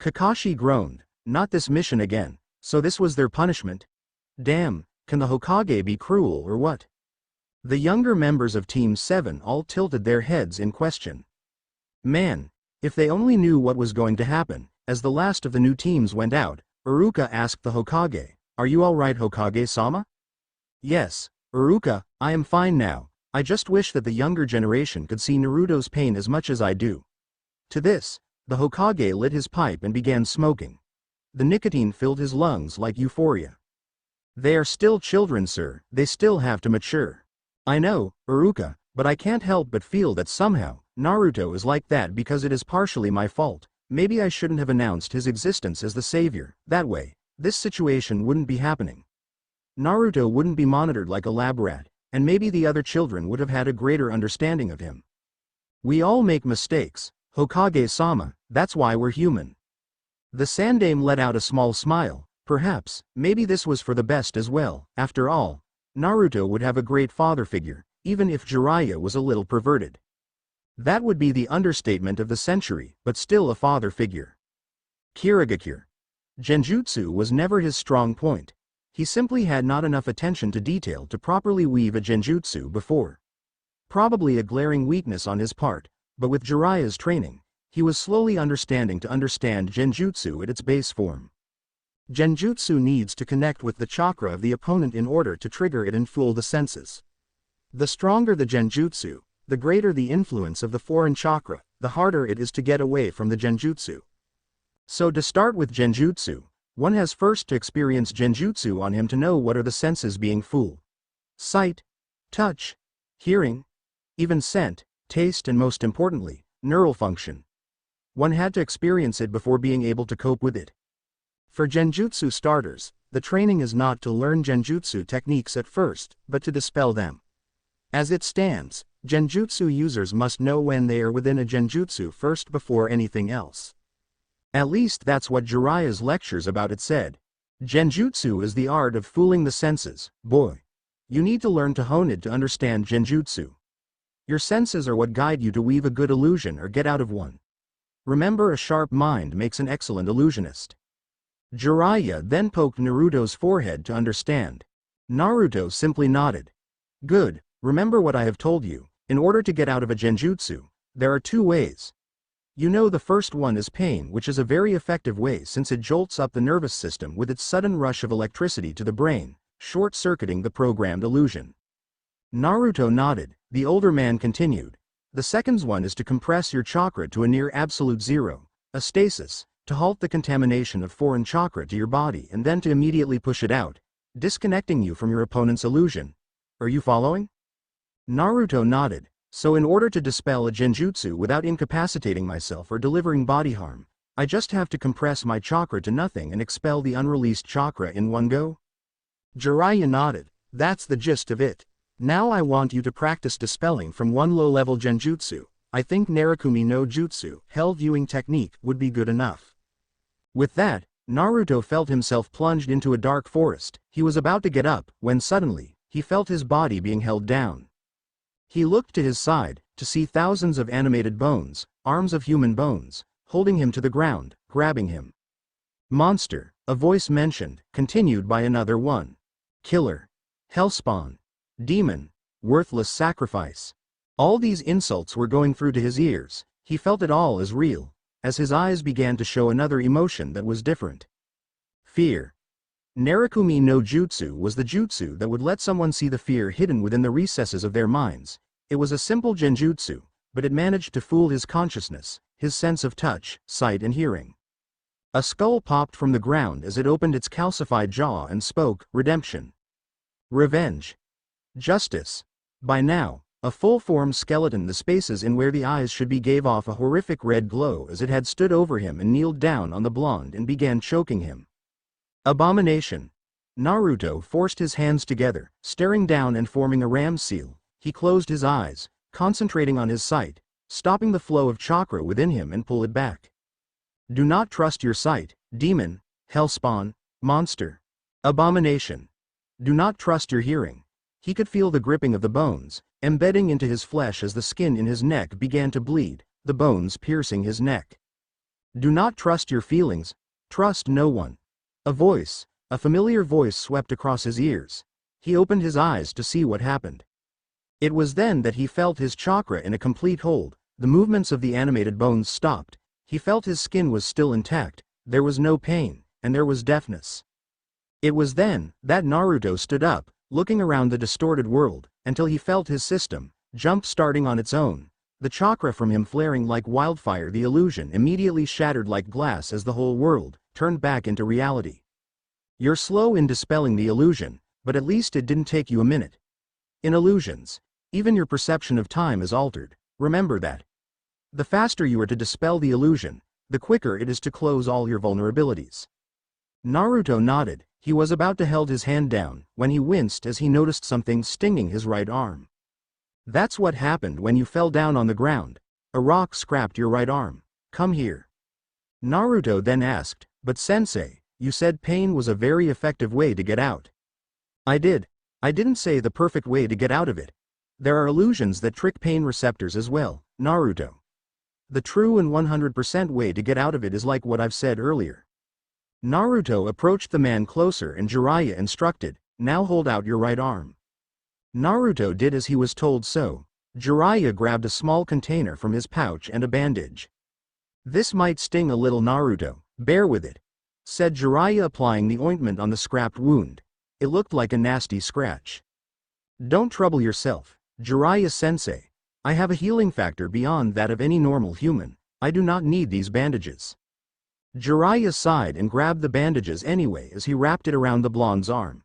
Kakashi groaned, not this mission again, so this was their punishment? Damn, can the Hokage be cruel or what? The younger members of Team 7 all tilted their heads in question. Man, if they only knew what was going to happen. As the last of the new teams went out, Iruka asked the Hokage, are you alright Hokage-sama? Yes, Iruka, I am fine now, I just wish that the younger generation could see Naruto's pain as much as I do. To this, the Hokage lit his pipe and began smoking. The nicotine filled his lungs like euphoria. They are still children sir, they still have to mature. I know, Iruka, but I can't help but feel that somehow, Naruto is like that because it is partially my fault. Maybe I shouldn't have announced his existence as the savior, that way, this situation wouldn't be happening. Naruto wouldn't be monitored like a lab rat, and maybe the other children would have had a greater understanding of him. We all make mistakes, Hokage-sama, that's why we're human. The Sandaime let out a small smile, perhaps, maybe this was for the best as well, after all. Naruto would have a great father figure, even if Jiraiya was a little perverted. That would be the understatement of the century, but still a father figure. Kirigakure. Genjutsu was never his strong point. He simply had not enough attention to detail to properly weave a genjutsu before. Probably a glaring weakness on his part, but with Jiraiya's training, he was slowly understanding to understand genjutsu at its base form. Genjutsu needs to connect with the chakra of the opponent in order to trigger it and fool the senses. The stronger the genjutsu, the greater the influence of the foreign chakra, the harder it is to get away from the genjutsu. So to start with genjutsu, One has first to experience Genjutsu on him to know what are the senses being fooled. Sight, touch, hearing, even scent, taste and most importantly, neural function. One had to experience it before being able to cope with it. For Genjutsu starters, the training is not to learn Genjutsu techniques at first, but to dispel them. As it stands, Genjutsu users must know when they are within a Genjutsu first before anything else. At least that's what Jiraiya's lectures about it said. Genjutsu is the art of fooling the senses, boy. You need to learn to hone it to understand Genjutsu. Your senses are what guide you to weave a good illusion or get out of one. Remember, a sharp mind makes an excellent illusionist. Jiraiya then poked Naruto's forehead to understand. Naruto simply nodded. Good, remember what I have told you. In order to get out of a Genjutsu, there are two ways. You know, the first one is pain, which is a very effective way since it jolts up the nervous system with its sudden rush of electricity to the brain, short-circuiting the programmed illusion. Naruto nodded. The older man continued. The second one is to compress your chakra to a near absolute zero, a stasis, to halt the contamination of foreign chakra to your body and then to immediately push it out, disconnecting you from your opponent's illusion. Are you following? Naruto nodded. So in order to dispel a Genjutsu without incapacitating myself or delivering body harm, I just have to compress my chakra to nothing and expel the unreleased chakra in one go? Jiraiya nodded. That's the gist of it. Now I want you to practice dispelling from one low-level Genjutsu. I think Narakumi no Jutsu, hell viewing technique, would be good enough. With that, Naruto felt himself plunged into a dark forest. He was about to get up, when suddenly, he felt his body being held down. He looked to his side, to see thousands of animated bones, arms of human bones, holding him to the ground, grabbing him. Monster, a voice mentioned, continued by another one. Killer. Hellspawn. Demon. Worthless sacrifice. All these insults were going through to his ears. He felt it all as real, as his eyes began to show another emotion that was different. Fear. Narakumi no Jutsu was the jutsu that would let someone see the fear hidden within the recesses of their minds. It was a simple Genjutsu, but it managed to fool his consciousness, his sense of touch, sight and hearing. A skull popped from the ground as it opened its calcified jaw and spoke, redemption. Revenge. Justice. By now, a full-formed skeleton, the spaces in where the eyes should be, gave off a horrific red glow as it had stood over him and kneeled down on the blonde and began choking him. Abomination. Naruto forced his hands together, staring down and forming a ram seal. He closed his eyes, concentrating on his sight, stopping the flow of chakra within him and pull it back. Do not trust your sight, demon, hellspawn, monster. Abomination. Do not trust your hearing. He could feel the gripping of the bones, embedding into his flesh as the skin in his neck began to bleed, the bones piercing his neck. Do not trust your feelings. Trust no one. A voice, a familiar voice, swept across his ears. He opened his eyes to see what happened. It was then that he felt his chakra in a complete hold. The movements of the animated bones stopped. He felt his skin was still intact, there was no pain, and there was deafness. It was then that Naruto stood up, looking around the distorted world, until he felt his system jump starting on its own, the chakra from him flaring like wildfire. The illusion immediately shattered like glass as the whole world turned back into reality. You're slow in dispelling the illusion, but at least it didn't take you a minute. In illusions, even your perception of time is altered, remember that. The faster you are to dispel the illusion, the quicker it is to close all your vulnerabilities. Naruto nodded. He was about to hold his hand down, when he winced as he noticed something stinging his right arm. That's what happened when you fell down on the ground. A rock scraped your right arm. Come here. Naruto then asked, but sensei, you said pain was a very effective way to get out. I did. I didn't say the perfect way to get out of it. There are illusions that trick pain receptors as well, Naruto. The true and 100% way to get out of it is like what I've said earlier. Naruto approached the man closer and Jiraiya instructed, now hold out your right arm. Naruto did as he was told, so Jiraiya grabbed a small container from his pouch and a bandage. This might sting a little, Naruto, bear with it, said Jiraiya, applying the ointment on the scrapped wound. It looked like a nasty scratch. Don't trouble yourself, Jiraiya-sensei. I have a healing factor beyond that of any normal human. I do not need these bandages. Jiraiya sighed and grabbed the bandages anyway as he wrapped it around the blonde's arm.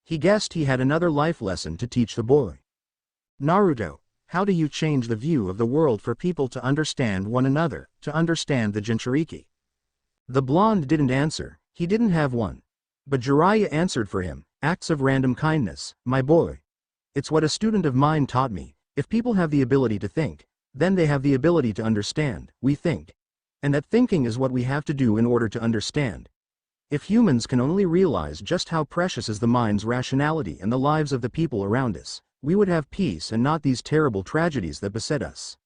He guessed he had another life lesson to teach the boy. Naruto, how do you change the view of the world for people to understand one another, to understand the Jinchuriki? The blonde didn't answer, he didn't have one. But Jiraiya answered for him, acts of random kindness, my boy. It's what a student of mine taught me, if people have the ability to think, then they have the ability to understand, we think. And that thinking is what we have to do in order to understand. If humans can only realize just how precious is the mind's rationality and the lives of the people around us, we would have peace and not these terrible tragedies that beset us.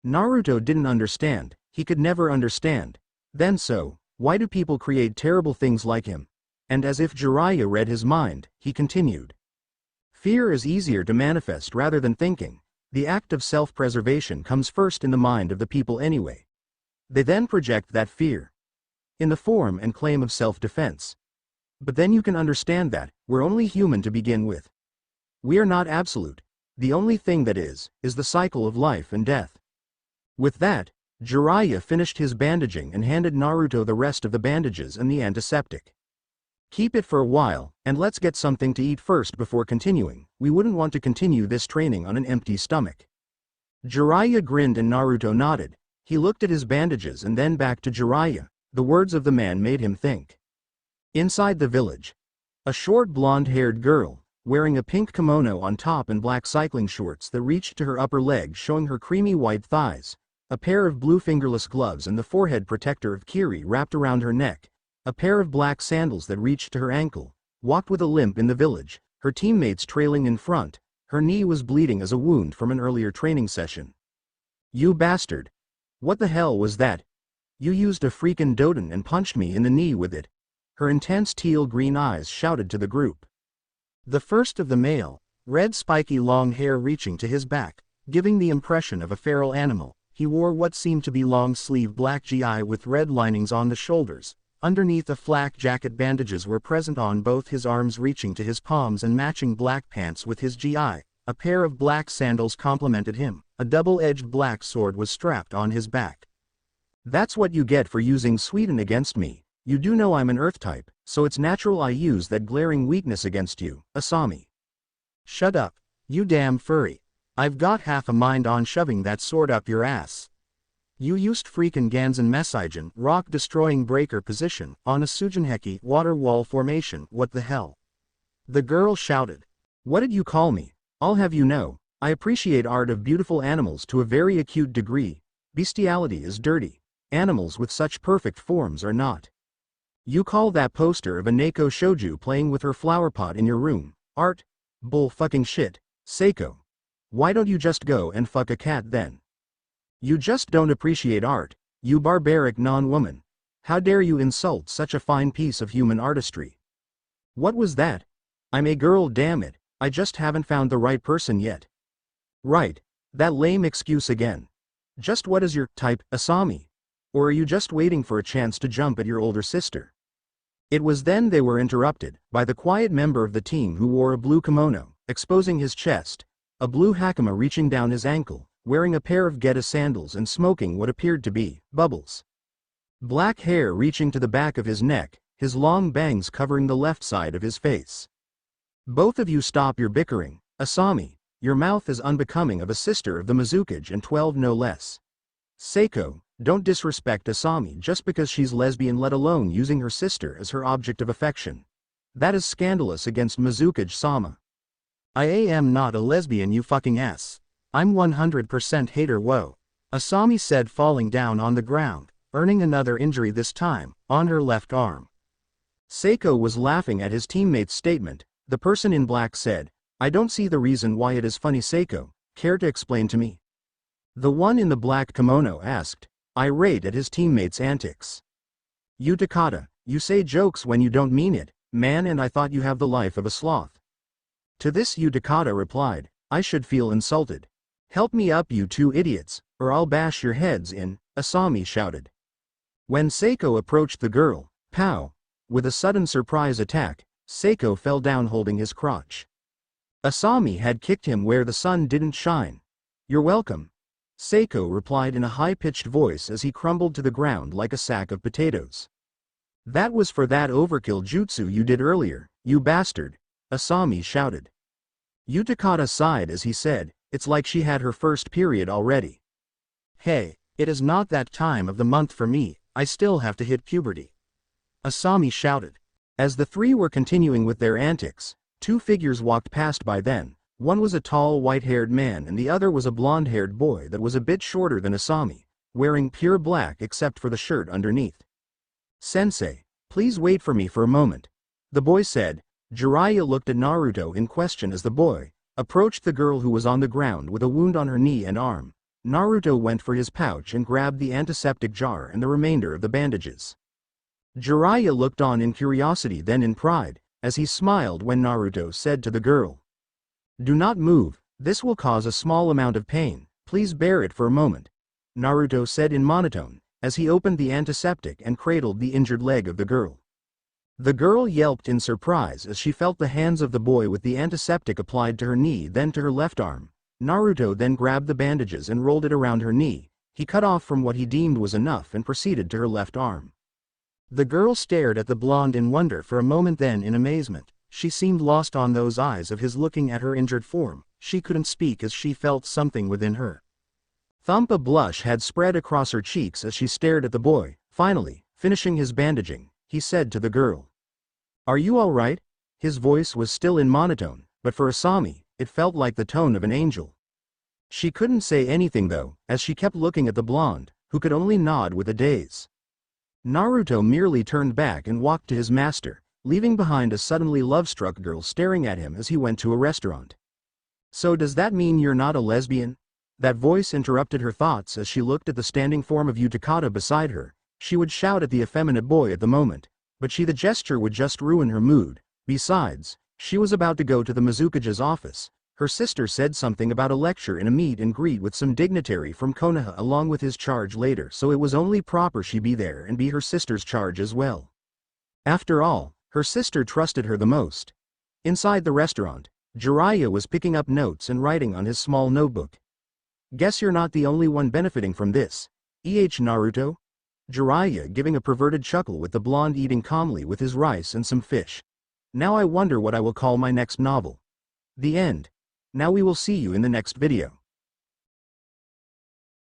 Naruto didn't understand, he could never understand. Then so, why do people create terrible things like him? And as if Jiraiya read his mind, he continued. Fear is easier to manifest rather than thinking. The act of self-preservation comes first in the mind of the people anyway. They then project that fear in the form and claim of self-defense. But then you can understand that we're only human to begin with. We are not absolute. The only thing that is the cycle of life and death. With that, Jiraiya finished his bandaging and handed Naruto the rest of the bandages and the antiseptic. Keep it for a while, and let's get something to eat first before continuing. We wouldn't want to continue this training on an empty stomach. Jiraiya grinned and Naruto nodded. He looked at his bandages and then back to Jiraiya. The words of the man made him think. Inside the village, a short blonde-haired girl, wearing a pink kimono on top and black cycling shorts that reached to her upper leg showing her creamy white thighs, a pair of blue fingerless gloves and the forehead protector of Kiri wrapped around her neck, a pair of black sandals that reached to her ankle, walked with a limp in the village, her teammates trailing in front. Her knee was bleeding as a wound from an earlier training session. You bastard! What the hell was that? You used a freaking Doden and punched me in the knee with it. Her intense teal-green eyes shouted to the group. The first of the male, red spiky long hair reaching to his back, giving the impression of a feral animal. He wore what seemed to be long-sleeve black gi with red linings on the shoulders. Underneath a flak jacket, bandages were present on both his arms reaching to his palms and matching black pants with his gi. A pair of black sandals complemented him. A double-edged black sword was strapped on his back. That's what you get for using Sweden against me. You do know I'm an earth type, so it's natural I use that glaring weakness against you, Asami. Shut up, you damn furry. I've got half a mind on shoving that sword up your ass. You used freakin' Ganzen Messigen, rock-destroying breaker position, on a Sujinheki water wall formation, what the hell? The girl shouted. What did you call me? I'll have you know, I appreciate art of beautiful animals to a very acute degree. Bestiality is dirty. Animals with such perfect forms are not. You call that poster of a Neko shouju playing with her flower pot in your room art? Bull fucking shit, Seiko. Why don't you just go and fuck a cat then? You just don't appreciate art, you barbaric non-woman. How dare you insult such a fine piece of human artistry? What was that? I'm a girl, damn it, I just haven't found the right person yet. Right, that lame excuse again. Just what is your type, Asami? Or are you just waiting for a chance to jump at your older sister? It was then they were interrupted by the quiet member of the team who wore a blue kimono, exposing his chest, a blue hakama reaching down his ankle, wearing a pair of Geta sandals and smoking what appeared to be bubbles. Black hair reaching to the back of his neck, his long bangs covering the left side of his face. Both of you stop your bickering, Asami. Your mouth is unbecoming of a sister of the Mizukage and 12 no less. Seiko, don't disrespect Asami just because she's lesbian, let alone using her sister as her object of affection. That is scandalous against Mizukage-sama. I am not a lesbian, you fucking ass. I'm 100% hater, whoa. Asami said, falling down on the ground, earning another injury this time, on her left arm. Seiko was laughing at his teammate's statement. The person in black said, I don't see the reason why it is funny, Seiko. Care to explain to me? The one in the black kimono asked, irate at his teammate's antics. You Takata, you say jokes when you don't mean it, man, and I thought you have the life of a sloth. To this Takata replied, I should feel insulted. Help me up, you two idiots, or I'll bash your heads in, Asami shouted. When Seiko approached the girl, pow! With a sudden surprise attack, Seiko fell down holding his crotch. Asami had kicked him where the sun didn't shine. You're welcome. Seiko replied in a high-pitched voice as he crumbled to the ground like a sack of potatoes. That was for that overkill jutsu you did earlier, you bastard, Asami shouted. Utakata sighed as he said, it's like she had her first period already. Hey, it is not that time of the month for me, I still have to hit puberty. Asami shouted. As the three were continuing with their antics, two figures walked past by then. One was a tall white-haired man and the other was a blonde-haired boy that was a bit shorter than Asami, wearing pure black except for the shirt underneath. Sensei, please wait for me for a moment, the boy said. Jiraiya looked at Naruto in question as the boy approached the girl who was on the ground with a wound on her knee and arm. Naruto went for his pouch and grabbed the antiseptic jar and the remainder of the bandages. Jiraiya looked on in curiosity then in pride, as he smiled when Naruto said to the girl, do not move, this will cause a small amount of pain, please bear it for a moment, Naruto said in monotone, as he opened the antiseptic and cradled the injured leg of the girl. The girl yelped in surprise as she felt the hands of the boy with the antiseptic applied to her knee then to her left arm. Naruto then grabbed the bandages and rolled it around her knee. He cut off from what he deemed was enough and proceeded to her left arm. The girl stared at the blonde in wonder for a moment then in amazement. She seemed lost on those eyes of his looking at her injured form. She couldn't speak as she felt something within her. A blush had spread across her cheeks as she stared at the boy. Finally, finishing his bandaging, he said to the girl, are you all right? His voice was still in monotone, but for Asami, it felt like the tone of an angel. She couldn't say anything though, as she kept looking at the blonde, who could only nod with a daze. Naruto merely turned back and walked to his master, leaving behind a suddenly love-struck girl staring at him as he went to a restaurant. So does that mean you're not a lesbian? That voice interrupted her thoughts as she looked at the standing form of Utakata beside her. She would shout at the effeminate boy at the moment, but the gesture would just ruin her mood. Besides, she was about to go to the Mizukage's office. Her sister said something about a lecture in a meet and greet with some dignitary from Konoha along with his charge later, so it was only proper she be there and be her sister's charge as well. After all, her sister trusted her the most. Inside the restaurant, Jiraiya was picking up notes and writing on his small notebook. Guess you're not the only one benefiting from this, Naruto? Jiraiya giving a perverted chuckle with the blonde eating calmly with his rice and some fish. Now I wonder what I will call my next novel. The end. Now we will see you in the next video.